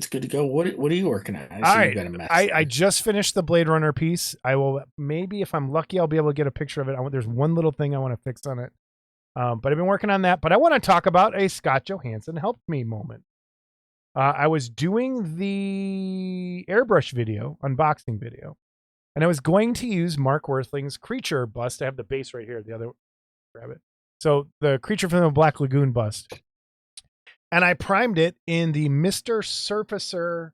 Speaker 3: good to go. What are you working on?
Speaker 2: All right. I just finished the Blade Runner piece. I will, maybe if I'm lucky, I'll be able to get a picture of it. There's one little thing I want to fix on it. But I've been working on that. But I want to talk about a Scott Johansson helped me moment. I was doing the airbrush video, unboxing video, and I was going to use Mark Worthling's creature bust. I have the base right here. The other, grab it. So the creature from the Black Lagoon bust. And I primed it in the Mr. Surfacer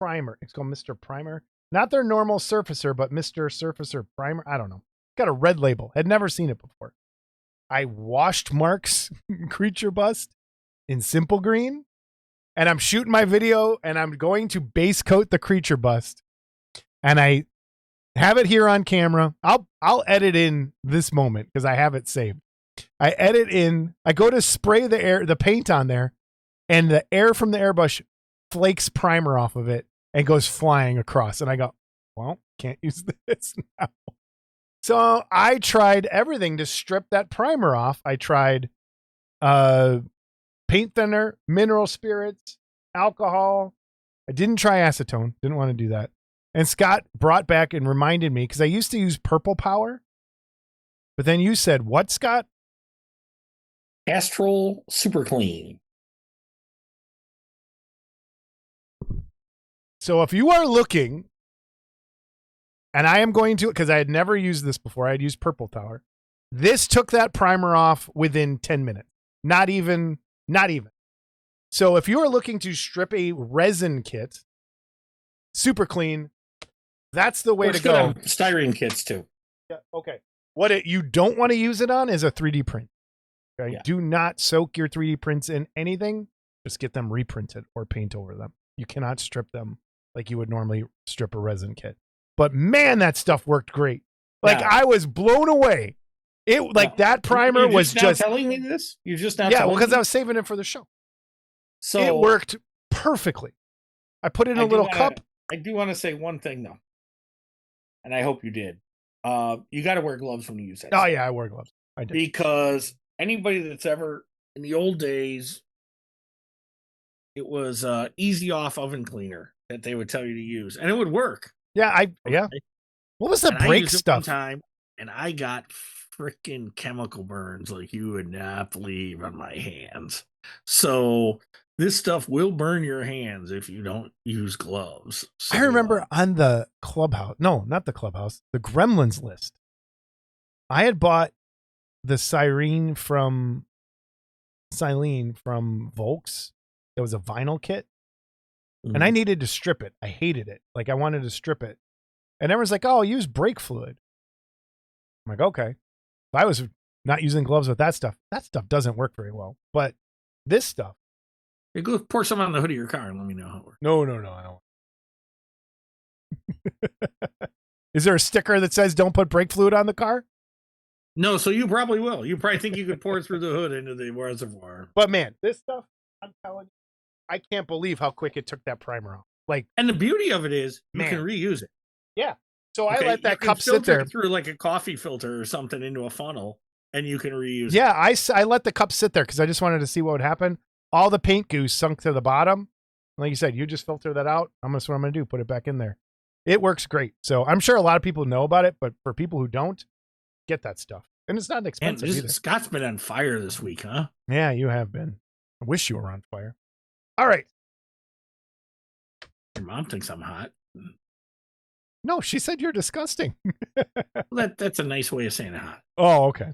Speaker 2: primer. It's called Mr. Primer. Not their normal Surfacer, but Mr. Surfacer Primer. I don't know. Got a red label. Had never seen it before. I washed Mark's creature bust in simple green. And I'm shooting my video and I'm going to base coat the creature bust. And I have it here on camera. I'll edit in this moment because I have it saved. I edit in. I go to spray the paint on there. And the air from the airbrush flakes primer off of it and goes flying across. And I go, well, can't use this now. So I tried everything to strip that primer off. I tried paint thinner, mineral spirits, alcohol. I didn't try acetone. Didn't want to do that. And Scott brought back and reminded me, because I used to use Purple Power. But then you said, what, Scott?
Speaker 3: Astral Super Clean.
Speaker 2: So if you are looking, and I am going to, because I had never used this before, I had used Purple Power. This took that primer off within 10 minutes. Not even. So if you are looking to strip a resin kit, super clean, that's the way to go.
Speaker 3: Styrene kits too.
Speaker 2: Yeah, okay. What you don't want to use it on is a 3D print. Okay?
Speaker 3: Yeah.
Speaker 2: Do not soak your 3D prints in anything. Just get them reprinted or paint over them. You cannot strip them like you would normally strip a resin kit. But man, that stuff worked great. Like
Speaker 3: Yeah.
Speaker 2: I was blown away. That primer
Speaker 3: You're
Speaker 2: was
Speaker 3: now
Speaker 2: just
Speaker 3: telling me this. You're just now
Speaker 2: yeah,
Speaker 3: telling
Speaker 2: because
Speaker 3: me?
Speaker 2: I was saving it for the show.
Speaker 3: So
Speaker 2: It worked perfectly. I put it in a little cup.
Speaker 3: I do want to say one thing though, and I hope you did. You got to wear gloves when you use that.
Speaker 2: Oh
Speaker 3: stuff.
Speaker 2: yeah, I wear gloves. I did.
Speaker 3: Because anybody that's ever in the old days, it was easy off oven cleaner that they would tell you to use, and it would work.
Speaker 2: Yeah, yeah. What was the
Speaker 3: And I
Speaker 2: brake
Speaker 3: used it
Speaker 2: stuff?
Speaker 3: one time, and I got freaking chemical burns like you would not believe on my hands. So this stuff will burn your hands if you don't use gloves. So,
Speaker 2: I remember on the Clubhouse. No, not the Clubhouse. The Gremlins list. I had bought the Silene from Volks. It was a vinyl kit. And I needed to strip it. I hated it. Like I wanted to strip it. And everyone's like, oh, use brake fluid. I'm like, okay. If I was not using gloves with that stuff doesn't work very well. But this stuff.
Speaker 3: Hey, go pour some on the hood of your car and let me know how it works.
Speaker 2: No, I don't. Is there a sticker that says don't put brake fluid on the car?
Speaker 3: No, so you probably will. You probably think you could pour it through the hood into the reservoir.
Speaker 2: But man, this stuff, I'm telling you, I can't believe how quick it took that primer off. Like,
Speaker 3: and the beauty of it is you
Speaker 2: man.
Speaker 3: can reuse it.
Speaker 2: Yeah. So
Speaker 3: Okay,
Speaker 2: I let that cup sit
Speaker 3: filter
Speaker 2: there
Speaker 3: it through like a coffee filter or something into a funnel, and you can reuse it.
Speaker 2: Yeah, I let the cup sit there because I just wanted to see what would happen. All the paint goo sunk to the bottom. Like you said, you just filter that out. That's what I'm going to do. Put it back in there. It works great. So I'm sure a lot of people know about it, but for people who don't, get that stuff. And it's not expensive either.
Speaker 3: Scott's been on fire this week, huh?
Speaker 2: Yeah, you have been. I wish you were on fire. All right.
Speaker 3: Your mom thinks I'm hot.
Speaker 2: No, she said you're disgusting.
Speaker 3: That's a nice way of saying hot.
Speaker 2: Oh, okay.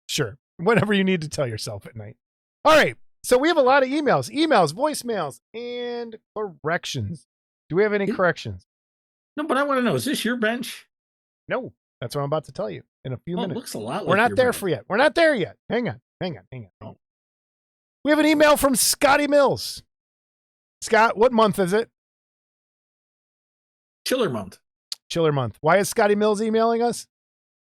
Speaker 2: Sure. Whatever you need to tell yourself at night. All right. So we have a lot of emails, voicemails, and corrections. Do we have any corrections?
Speaker 3: No, but I want to know, is this your bench?
Speaker 2: No. That's what I'm about to tell you in a few minutes.
Speaker 3: It looks a lot like
Speaker 2: We're not there
Speaker 3: bench.
Speaker 2: for yet. We're not there yet. Hang on. Oh. We have an email from Scotty Mills. Scott, what month is it?
Speaker 3: Chiller month.
Speaker 2: Chiller month. Why is Scotty Mills emailing us?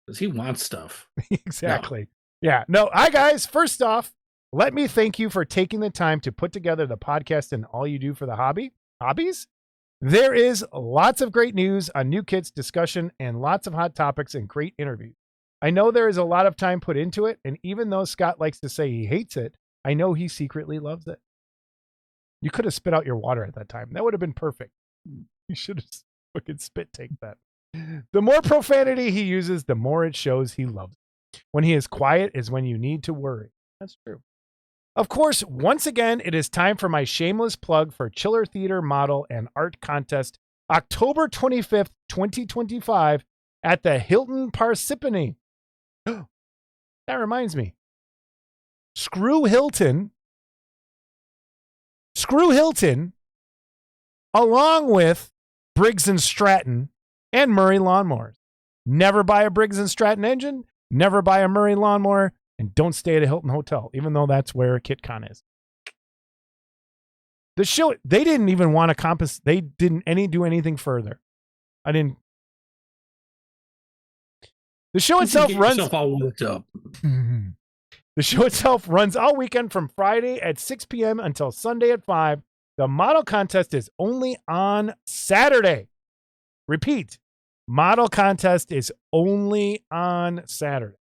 Speaker 3: Because he wants stuff.
Speaker 2: Exactly. Yeah. No. Hi, guys. First off, let me thank you for taking the time to put together the podcast and all you do for the hobbies. There is lots of great news on new kits, discussion, and lots of hot topics and great interviews. I know there is a lot of time put into it, and even though Scott likes to say he hates it, I know he secretly loves it. You could have spit out your water at that time. That would have been perfect. You should have fucking spit take that. The more profanity he uses, the more it shows he loves it. When he is quiet is when you need to worry. That's true. Of course, once again, it is time for my shameless plug for Chiller Theater Model and Art Contest, October 25th, 2025, at the Hilton Parsippany. That reminds me. Screw Hilton, along with Briggs & Stratton and Murray Lawnmowers. Never buy a Briggs & Stratton engine, never buy a Murray Lawnmower, and don't stay at a Hilton hotel, even though that's where KitCon is. The show, they didn't even want to compensate. They didn't do anything further. The show itself runs
Speaker 3: all worked up.
Speaker 2: The show itself runs all weekend from Friday at 6 p.m. until Sunday at 5. The model contest is only on Saturday. Repeat, model contest is only on Saturday.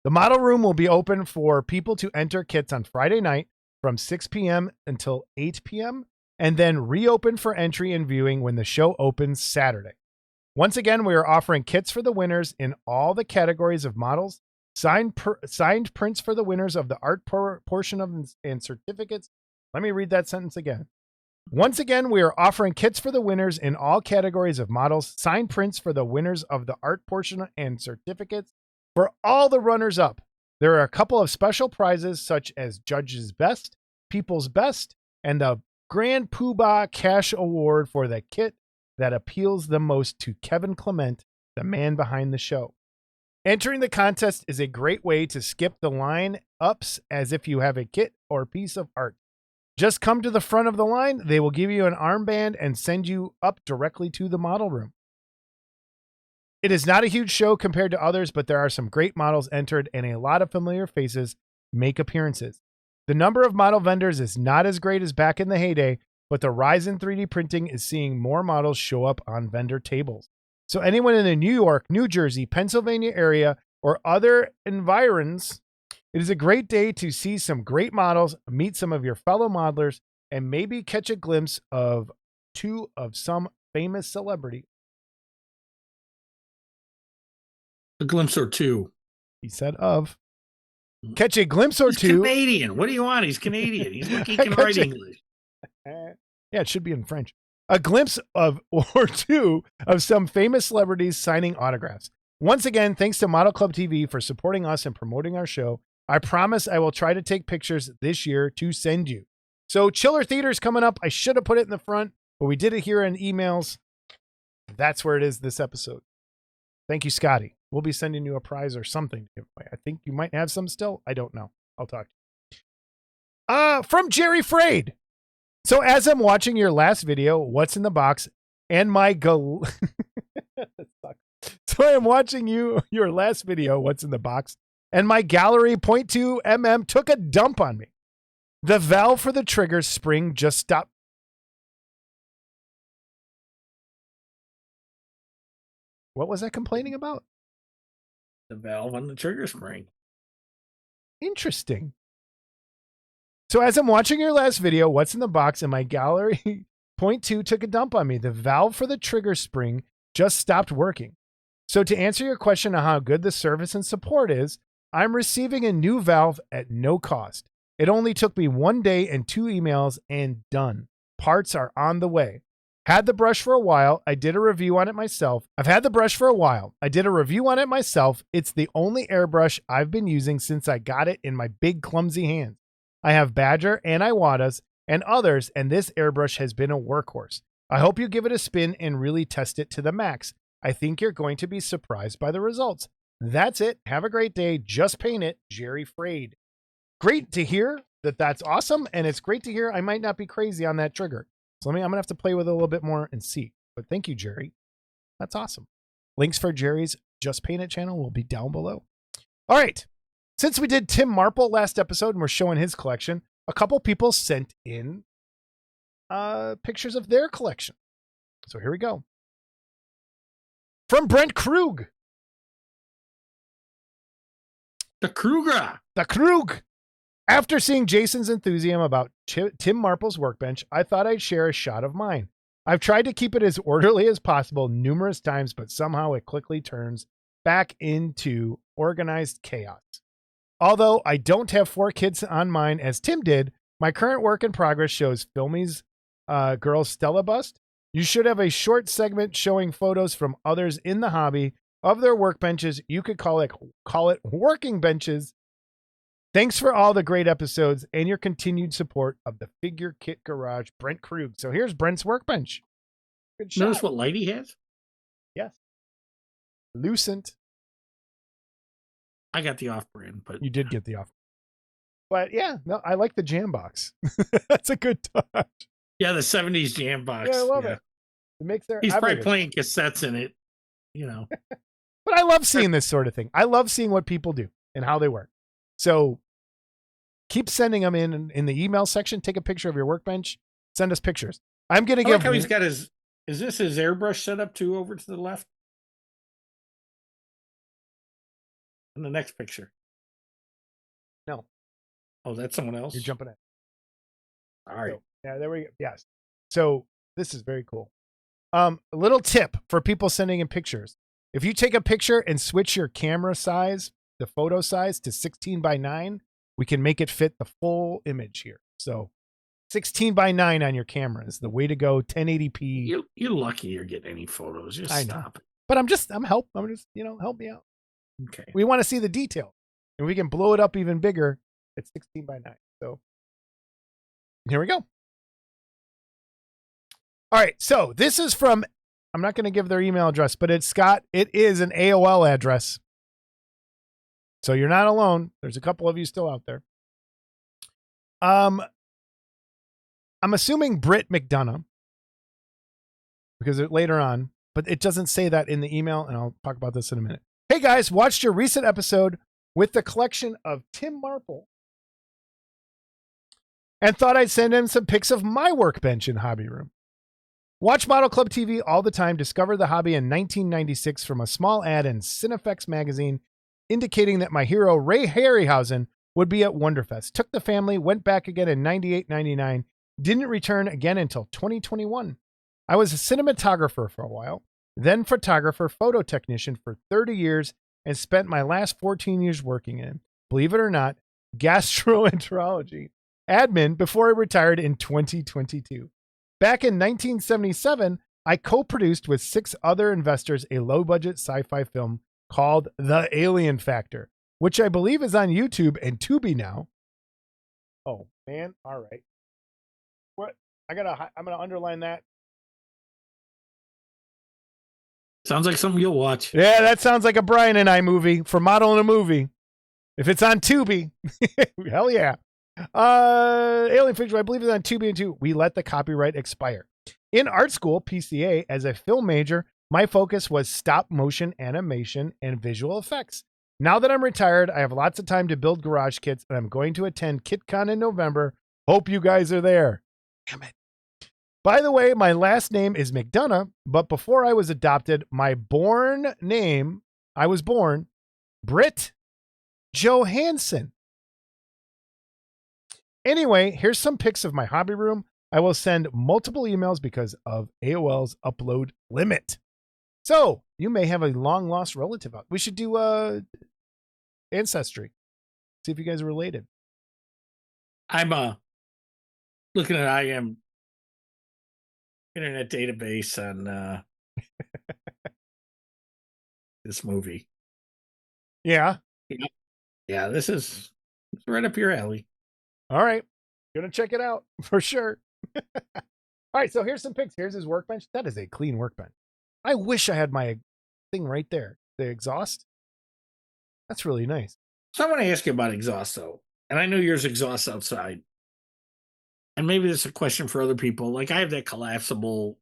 Speaker 2: The model room will be open for people to enter kits on Friday night from 6 p.m. until 8 p.m. and then reopen for entry and viewing when the show opens Saturday. Once again, we are offering kits for the winners in all the categories of models, signed prints for the winners of the art portion of and certificates. Let me read that sentence again. Once again, we are offering kits for the winners in all categories of models, signed prints for the winners of the art portion and certificates. For all the runners-up, there are a couple of special prizes such as Judge's Best, People's Best, and the Grand Poobah Cash Award for the kit that appeals the most to Kevin Clement, the man behind the show. Entering the contest is a great way to skip the line ups as if you have a kit or piece of art. Just come to the front of the line. They will give you an armband and send you up directly to the model room. It is not a huge show compared to others, but there are some great models entered and a lot of familiar faces make appearances. The number of model vendors is not as great as back in the heyday, but the rise in 3D printing is seeing more models show up on vendor tables. So anyone in the New York, New Jersey, Pennsylvania area, or other environs, it is a great day to see some great models, meet some of your fellow modelers, and maybe catch a glimpse of two of some famous celebrity.
Speaker 3: A glimpse or two.
Speaker 2: He said of. Catch a glimpse or
Speaker 3: He's
Speaker 2: two.
Speaker 3: Canadian. What do you want? He's Canadian. He's lucky he can write English.
Speaker 2: Yeah, it should be in French. A glimpse of or two of some famous celebrities signing autographs. Once again, thanks to Model Club TV for supporting us and promoting our show. I promise I will try to take pictures this year to send you. So Chiller Theater's coming up. I should have put it in the front, but we did it here in emails. That's where it is this episode. Thank you, Scotty. We'll be sending you a prize or something to give away. I think you might have some still. I don't know. I'll talk to you. From Jerry Frayed. So as I'm watching your last video, What's in the Box, and my So I am watching your last video, What's in the Box, and my gallery 0.2 mm took a dump on me. The valve for the trigger spring just stopped. What was I complaining about?
Speaker 3: The valve on the trigger spring.
Speaker 2: Interesting. So as I'm watching your last video, What's in the Box, and my gallery 0.2 took a dump on me. The valve for the trigger spring just stopped working. So to answer your question on how good the service and support is, I'm receiving a new valve at no cost. It only took me 1 day and 2 emails and done. Parts are on the way. Had the brush for a while. I did a review on it myself. I've had the brush for a while. I did a review on it myself. It's the only airbrush I've been using since I got it in my big clumsy hands. I have Badger and Iwatas and others, and this airbrush has been a workhorse. I hope you give it a spin and really test it to the max. I think you're going to be surprised by the results. That's it. Have a great day. Just paint it. Jerry Frayed. Great to hear that that's awesome, and it's great to hear I might not be crazy on that trigger. So I'm going to have to play with it a little bit more and see. But thank you, Jerry. That's awesome. Links for Jerry's Just Paint It channel will be down below. All right. Since we did Tim Marple last episode and we're showing his collection, a couple people sent in pictures of their collection. So here we go. From Brent Krug.
Speaker 3: The Kruger.
Speaker 2: The Krug. After seeing Jason's enthusiasm about Tim Marple's workbench, I thought I'd share a shot of mine. I've tried to keep it as orderly as possible numerous times, but somehow it quickly turns back into organized chaos. Although I don't have 4 kids on mine as Tim did, my current work in progress shows Filmy's girl Stella bust. You should have a short segment showing photos from others in the hobby of their workbenches. You could call it working benches. Thanks for all the great episodes and your continued support of the Figure Kit Garage, Brent Krug. So here's Brent's workbench. Good shot.
Speaker 3: Notice what light he has?
Speaker 2: Yes. Lucent.
Speaker 3: I got the off-brand, but
Speaker 2: You did get the off. But yeah, no, I like the jam box. That's a good touch.
Speaker 3: yeah, the 70s jam box.
Speaker 2: Yeah, I love it. It makes their
Speaker 3: He's
Speaker 2: everything.
Speaker 3: probably playing cassettes in it, you know.
Speaker 2: But I love seeing this sort of thing. I love seeing what people do and how they work. So keep sending them in the email section. Take a picture of your workbench. Send us pictures. I'm going to
Speaker 3: I
Speaker 2: give
Speaker 3: like how he's got his, is this his airbrush setup too over to the left? In the next picture.
Speaker 2: No.
Speaker 3: Oh, that's someone else?
Speaker 2: You're jumping in.
Speaker 3: All right.
Speaker 2: So, yeah, there we go. Yes. So this is very cool. A little tip for people sending in pictures. If you take a picture and switch your camera size, the photo size to 16:9, we can make it fit the full image here. So 16:9 on your camera is the way to go. 1080p.
Speaker 3: You're lucky you're getting any photos. Just
Speaker 2: I know.
Speaker 3: stop it.
Speaker 2: But I'm just, help me out.
Speaker 3: Okay.
Speaker 2: We want to see the detail. And we can blow it up even bigger at 16:9. So here we go. All right. So this is from, I'm not going to give their email address, but it's Scott. It is an AOL address. So you're not alone. There's a couple of you still out there. I'm assuming Britt McDonough, because later on, but it doesn't say that in the email, and I'll talk about this in a minute. Hey guys, watched your recent episode with the collection of Tim Marple and thought I'd send him some pics of my workbench in hobby room. Watch Model Club TV all the time. Discovered the hobby in 1996 from a small ad in Cinefex magazine indicating that my hero Ray Harryhausen would be at Wonderfest. Took the family, went back again in 98, 99, didn't return again until 2021. I was a cinematographer for a while, then photographer, photo technician for 30 years, and spent my last 14 years working in, believe it or not, gastroenterology admin before I retired in 2022. Back in 1977, I co-produced with 6 other investors a low-budget sci-fi film called The Alien Factor, which I believe is on YouTube and Tubi now. Oh, man. All right. What? I'm going to underline that.
Speaker 3: Sounds like something you'll watch.
Speaker 2: Yeah, that sounds like a Brian and I movie for Model in a Movie. If it's on Tubi, hell yeah. Alien Factor, I believe it's on Tubi and 2. We let the copyright expire. In art school, PCA, as a film major, my focus was stop motion animation and visual effects. Now that I'm retired, I have lots of time to build garage kits, and I'm going to attend KitCon in November. Hope you guys are there. Damn it. By the way, my last name is McDonough, but before I was adopted, my born name, I was born Britt Johansson. Anyway, here's some pics of my hobby room. I will send multiple emails because of AOL's upload limit. So you may have a long lost relative out. We should do ancestry. See if you guys are related.
Speaker 3: I'm looking at IM internet database on this movie.
Speaker 2: Yeah.
Speaker 3: Yeah, it's right up your alley.
Speaker 2: All right. Gonna check it out for sure. All right, so here's some pics. Here's his workbench. That is a clean workbench. I wish I had my thing right there. The exhaust. That's really nice.
Speaker 3: So I want to ask you about exhaust, though. And I know yours exhausts outside. And maybe this is a question for other people. Like, I have that collapsible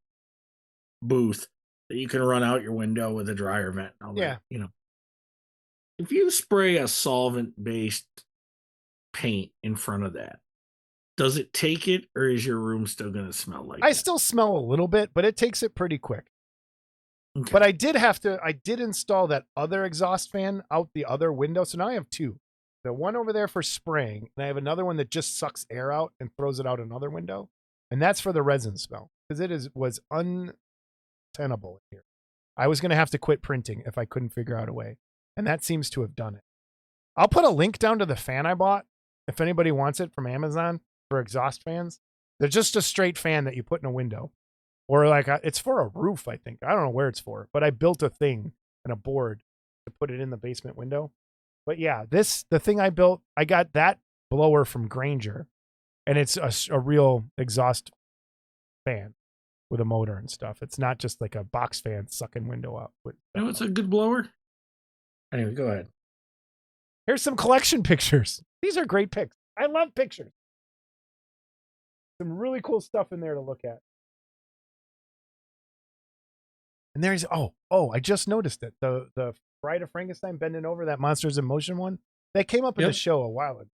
Speaker 3: booth that you can run out your window with a dryer vent. And all
Speaker 2: Yeah.
Speaker 3: that, you know. If you spray a solvent-based paint in front of that, does it take it, or is your room still going to smell like
Speaker 2: I
Speaker 3: that?
Speaker 2: still smell a little bit, but it takes it pretty quick.
Speaker 3: Okay.
Speaker 2: But I did install that other exhaust fan out the other window. So now I have 2. The one over there for spraying, and I have another one that just sucks air out and throws it out another window. And that's for the resin smell, because was untenable here. I was going to have to quit printing if I couldn't figure out a way. And that seems to have done it. I'll put a link down to the fan I bought if anybody wants it from Amazon for exhaust fans. They're just a straight fan that you put in a window. Or like it's for a roof, I think. I don't know where it's for, but I built a thing and a board to put it in the basement window. But yeah, the thing I built, I got that blower from Granger, and it's a real exhaust fan with a motor and stuff. It's not just like a box fan sucking window out.
Speaker 3: You know, it's a good blower. Anyway, go ahead.
Speaker 2: Here's some collection pictures. These are great pics. I love pictures. Some really cool stuff in there to look at. And there's I just noticed it. The Bride of Frankenstein bending over, that Monsters in Motion one, that came up in the show a while ago.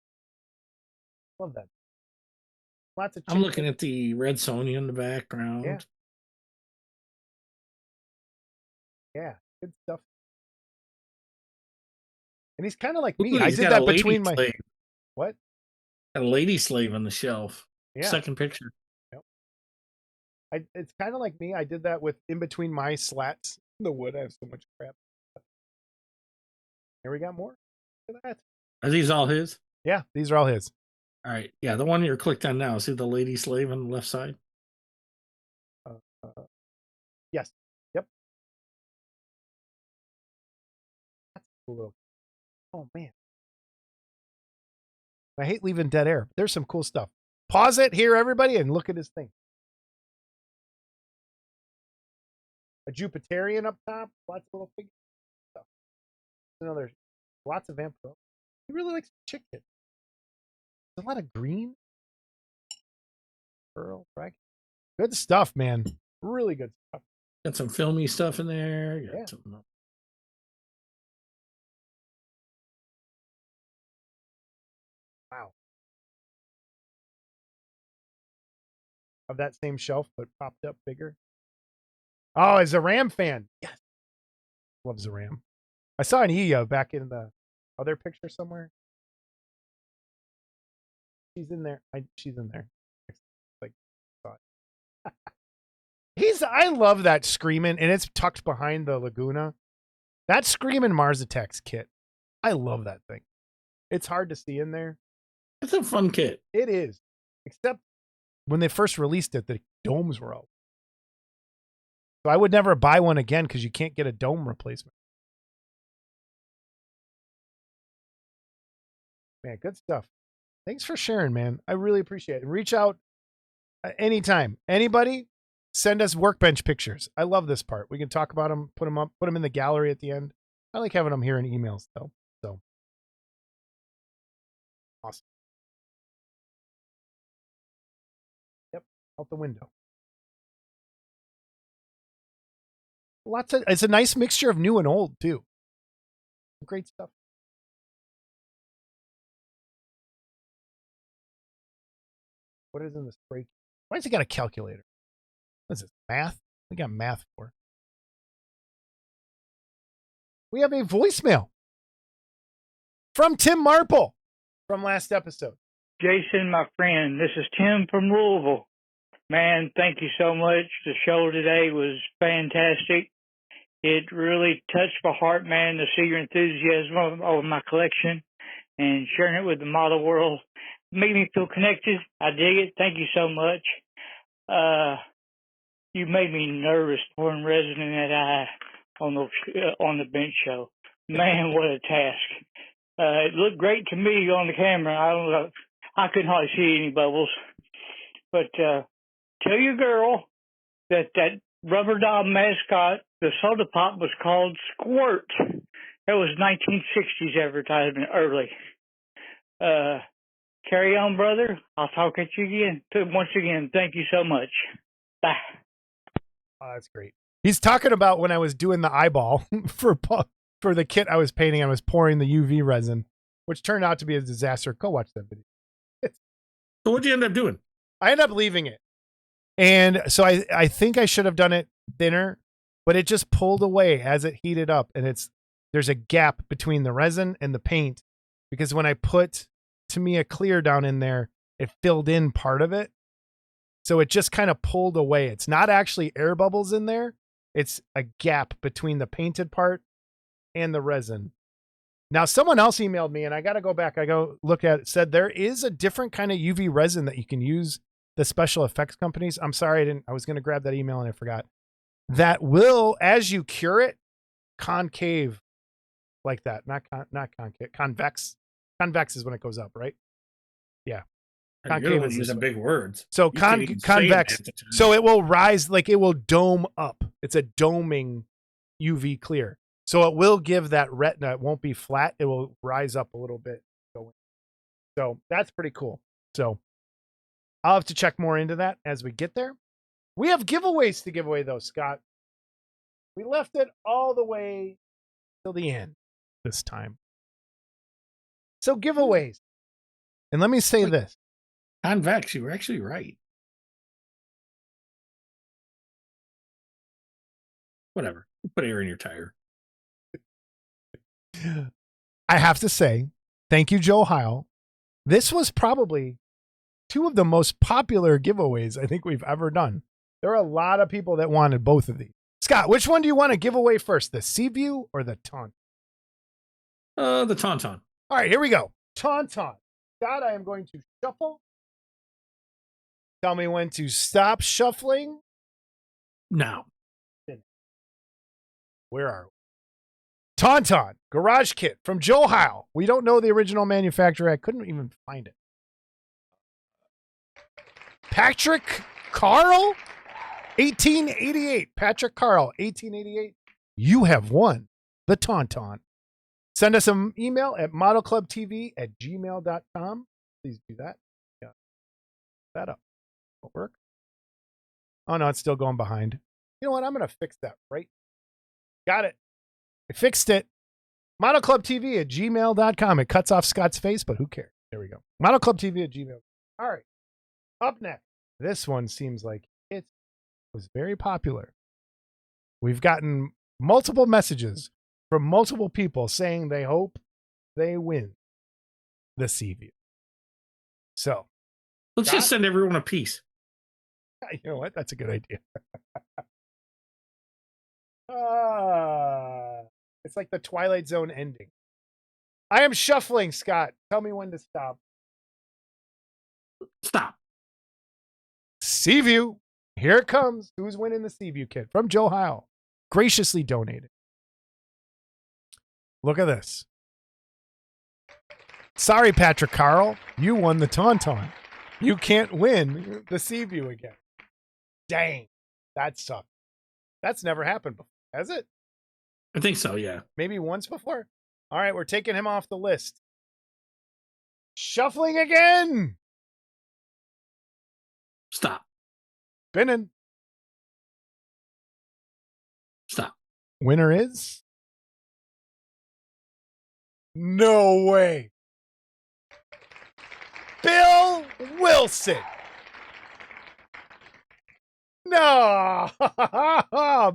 Speaker 2: Love that. Lots of.
Speaker 3: I'm looking at the red Sony in the background.
Speaker 2: Yeah. Yeah, good stuff. And he's kind of like me.
Speaker 3: Ooh,
Speaker 2: I
Speaker 3: he's
Speaker 2: did
Speaker 3: got
Speaker 2: that
Speaker 3: a lady
Speaker 2: between my
Speaker 3: slave.
Speaker 2: what?
Speaker 3: Got a lady slave on the shelf.
Speaker 2: Yeah.
Speaker 3: Second picture.
Speaker 2: It's kind of like me. I did that with in between my slats. The wood. I have so much crap. Here we got more. Look at that.
Speaker 3: Are these all his?
Speaker 2: Yeah, these are all his.
Speaker 3: All right. Yeah, the one you're clicked on now. See the lady slave on the left side?
Speaker 2: Yes. Yep. That's cool. Oh man. I hate leaving dead air. There's some cool stuff. Pause it here, everybody, and look at his thing. A Jupiterian up top. Lots of little figures. Another Lots of Vamp Pro. He really likes chick kit. There's a lot of green. Pearl, right? Good stuff, man. Really good stuff.
Speaker 3: Got some filmy stuff in there.
Speaker 2: Yeah. Wow. Of that same shelf, but popped up bigger. Oh, as a Ram fan. Yes. Love Zaram. I saw an Iya back in the other picture somewhere. She's in there. She's in there. Like, I love that Screamin', and it's tucked behind the Laguna. That Screamin' Mars Attacks kit. I love that thing. It's hard to see in there.
Speaker 3: It's a fun kit.
Speaker 2: It is. Except when they first released it, the domes were out. So I would never buy one again because you can't get a dome replacement. Man, good stuff. Thanks for sharing, man. I really appreciate it. And reach out anytime. Anybody, send us workbench pictures. I love this part. We can talk about them, put them up, put them in the gallery at the end. I like having them here in emails, though. So awesome. Yep, out the window. It's a nice mixture of new and old, too. Great stuff. What is in this break? Why has he got a calculator? What is this? Math? We got math for. We have a voicemail from Tim Marple from last episode.
Speaker 4: Jason, my friend, this is Tim from Louisville. Man, thank you so much. The show today was fantastic. It really touched my heart, man, to see your enthusiasm over my collection and sharing it with the model world. Made me feel connected. I dig it. Thank you so much. You made me nervous pouring resin in that eye on the bench show. Man, what a task. It looked great to me on the camera. I don't know. I couldn't hardly see any bubbles. But tell your girl that rubber doll mascot, the soda pop, was called Squirt. That was 1960s advertisement early. Carry on, brother. I'll talk at you again. Once again, thank you so much. Bye.
Speaker 2: Oh, that's great. He's talking about when I was doing the eyeball for the kit I was painting. I was pouring the UV resin, which turned out to be a disaster. Go watch that video.
Speaker 3: So what'd you end up doing?
Speaker 2: I ended up leaving it. And so I think I should have done it thinner, but it just pulled away as it heated up. And there's a gap between the resin and the paint, because when I put Tamiya Clear down in there, it filled in part of it. So it just kind of pulled away. It's not actually air bubbles in there. It's a gap between the painted part and the resin. Now, someone else emailed me, and I got to go back. I go look at it. Said there is a different kind of UV resin that you can use, the special effects companies. I'm sorry, I was going to grab that email and I forgot. That will, as you cure it, concave like that. Not concave, convex. Convex is when it goes up, right? Yeah.
Speaker 3: Concave is using big words.
Speaker 2: So convex. So it will rise, like it will dome up. It's a doming UV clear. So it will give that retina. It won't be flat. It will rise up a little bit. So that's pretty cool. So I'll have to check more into that as we get there. We have giveaways to give away, though, Scott. We left it all the way till the end this time. So giveaways. And let me say this.
Speaker 3: Convex, you were actually right. Whatever. Put air in your tire.
Speaker 2: I have to say, thank you, Joe Heil. This was probably two of the most popular giveaways I think we've ever done. There are a lot of people that wanted both of these. Scott, which one do you want to give away first, the Seaview or the Taunt?
Speaker 3: The Tauntaun.
Speaker 2: All right, here we go. Tauntaun. Scott, I am going to shuffle. Tell me when to stop shuffling.
Speaker 3: Now.
Speaker 2: Where are we? Tauntaun Garage Kit from Joe Heil. We don't know the original manufacturer. I couldn't even find it. Patrick Carl, 1888. Patrick Carl, 1888. You have won the Tauntaun. Send us an email at modelclubtv@gmail.com. Please do that. Yeah. That up. Will work. Oh, no, it's still going behind. You know what? I'm going to fix that right. Got it. I fixed it. modelclubtv@gmail.com. It cuts off Scott's face, but who cares? There we go. modelclubtv@gmail. All right. Up next. This one seems like it was very popular. We've gotten multiple messages from multiple people saying they hope they win the Seaview. So
Speaker 3: let's just send everyone a piece.
Speaker 2: You know what? That's a good idea. It's like the Twilight Zone ending. I am shuffling, Scott. Tell me when to stop.
Speaker 3: Stop.
Speaker 2: Seaview. Here it comes. Who's winning the Seaview kit? From Joe Heil. Graciously donated. Look at this. Sorry, Patrick Carl. You won the Tauntaun. You can't win the Seaview again. Dang. That sucks. That's never happened before, has it?
Speaker 3: I think so, yeah.
Speaker 2: Maybe once before? All right, we're taking him off the list. Shuffling again.
Speaker 3: Stop.
Speaker 2: Spinning.
Speaker 3: Stop.
Speaker 2: Winner is? No way. Bill Wilson. No.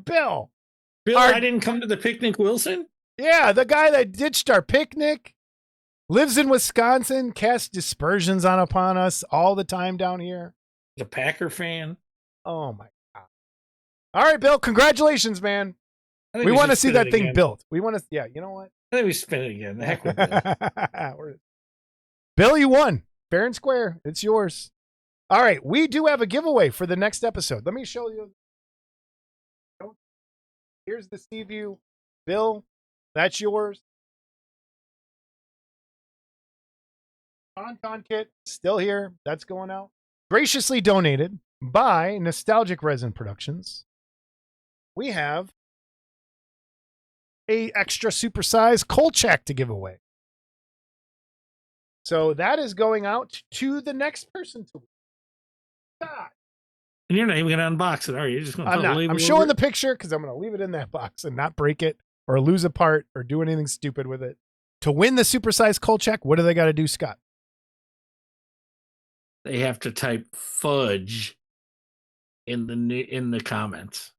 Speaker 2: Bill.
Speaker 3: Bill, I didn't come to the picnic, Wilson?
Speaker 2: Yeah, the guy that ditched our picnic, lives in Wisconsin, casts dispersions upon us all the time down here.
Speaker 3: The Packer fan.
Speaker 2: Oh, my God. All right, Bill, congratulations, man. We want to see that thing built. We want to, yeah, you know what?
Speaker 3: I think we spin it again. The heck with Bill.
Speaker 2: Bill, you won. Fair and square. It's yours. All right, we do have a giveaway for the next episode. Let me show you. Here's the Seaview. Bill, that's yours. Tauntaun kit, still here. That's going out. Graciously donated by Nostalgic Resin Productions. We have a extra supersized Kolchak to give away. So that is going out to the next person to win. God.
Speaker 3: And you're not even going to unbox it, are you? You're just going to
Speaker 2: I'm not. I'm showing the picture because I'm going to leave it in that box and not break it or lose a part or do anything stupid with it. To win the supersized Kolchak, what do they got to do, Scott?
Speaker 3: They have to type fudge in the comments.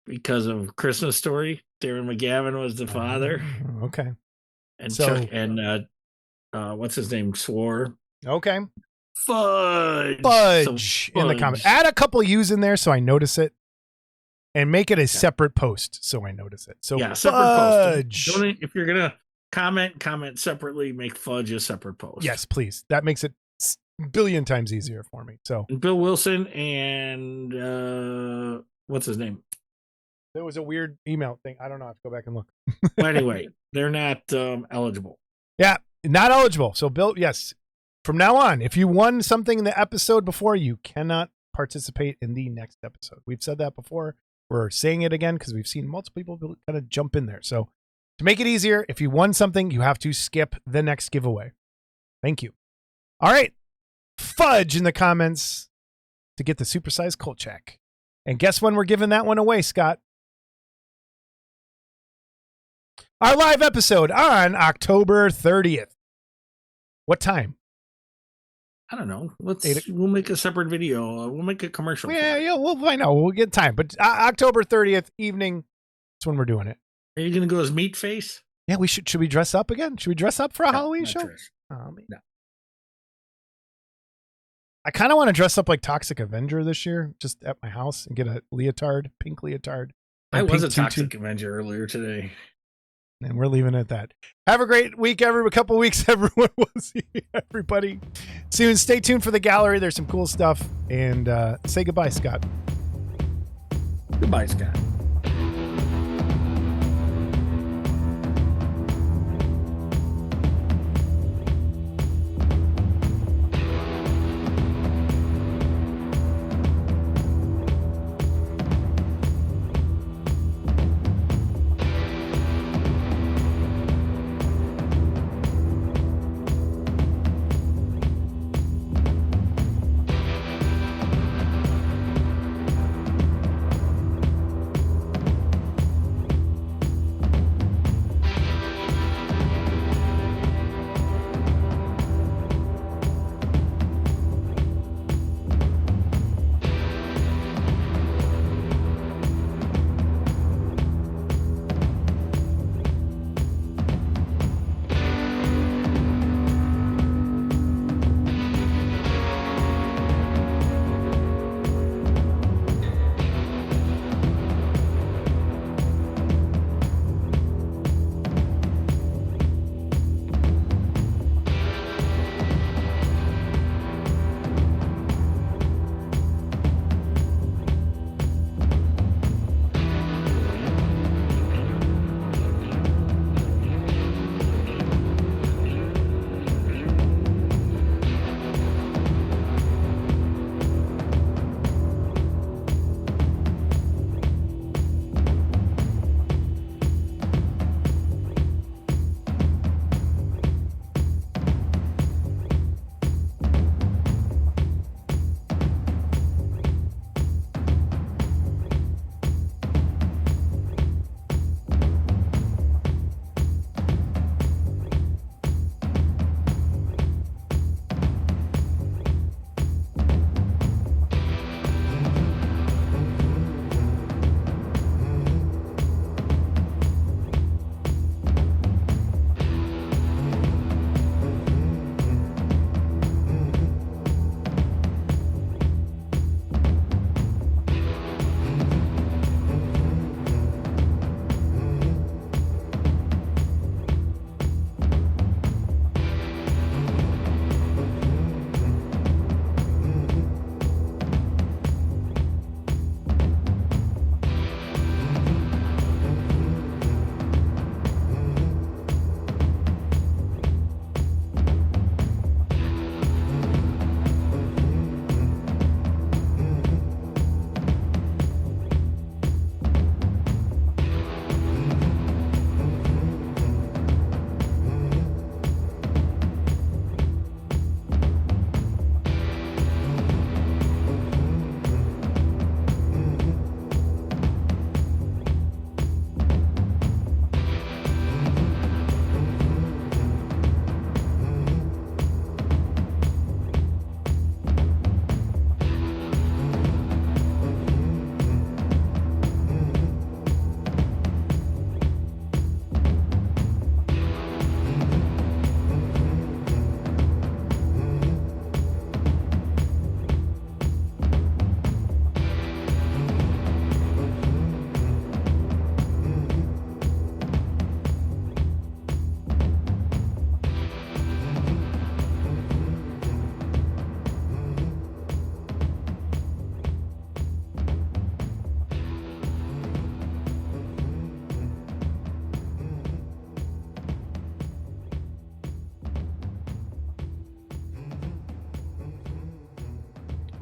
Speaker 3: Because of Christmas Story, Darren McGavin was the father.
Speaker 2: Okay.
Speaker 3: And Chuck and what's his name swore.
Speaker 2: Okay.
Speaker 3: Fudge
Speaker 2: in the comments. Add a couple U's in there so I notice it. And make it a separate post so I notice it. So
Speaker 3: yeah, separate post. If you're gonna comment separately, make fudge a separate post.
Speaker 2: Yes, please. That makes it a billion times easier for me. So
Speaker 3: and Bill Wilson and what's his name?
Speaker 2: There was a weird email thing. I don't know. I have to go back and look.
Speaker 3: Well, anyway, they're not eligible.
Speaker 2: Yeah, not eligible. So Bill, yes. From now on, if you won something in the episode before, you cannot participate in the next episode. We've said that before. We're saying it again because we've seen multiple people kind of jump in there. So to make it easier, if you won something, you have to skip the next giveaway. Thank you. All right. Fudge in the comments to get the supersized Kolchak. And guess when we're giving that one away, Scott? Our live episode on October 30th. What time?
Speaker 3: I don't know. We'll make a separate video. We'll make a commercial.
Speaker 2: Yeah, we'll find out. We'll get time. But October 30th evening, that's when we're doing it.
Speaker 3: Are you going to go as meat face?
Speaker 2: Yeah, we should. Should we dress up again? Should we dress up for a Halloween show?
Speaker 3: No.
Speaker 2: I kind of want to dress up like Toxic Avenger this year, just at my house and get a leotard, pink leotard.
Speaker 3: I was a Toxic Avenger earlier today.
Speaker 2: And we're leaving it at that. Have a great week, a couple weeks, everyone. We'll see everybody soon. Stay tuned for the gallery. There's some cool stuff. And say goodbye, Scott.
Speaker 3: Goodbye, Scott.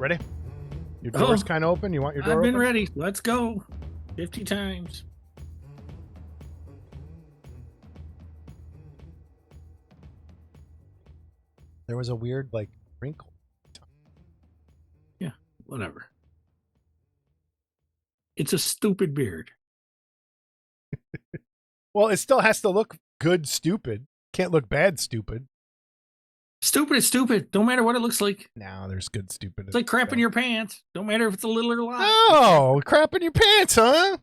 Speaker 2: Ready? Your door's kind of open. You want your door
Speaker 3: I've been
Speaker 2: open?
Speaker 3: ready. Let's go. 50 times.
Speaker 2: There was a weird, like, wrinkle.
Speaker 3: Yeah, whatever. It's a stupid beard.
Speaker 2: Well, it still has to look good stupid. Can't look bad stupid.
Speaker 3: Stupid is stupid. Don't matter what it looks like.
Speaker 2: Now there's good stupid.
Speaker 3: It's like crap in your pants. Don't matter if it's a little or a lot.
Speaker 2: Oh, crap in your pants, huh?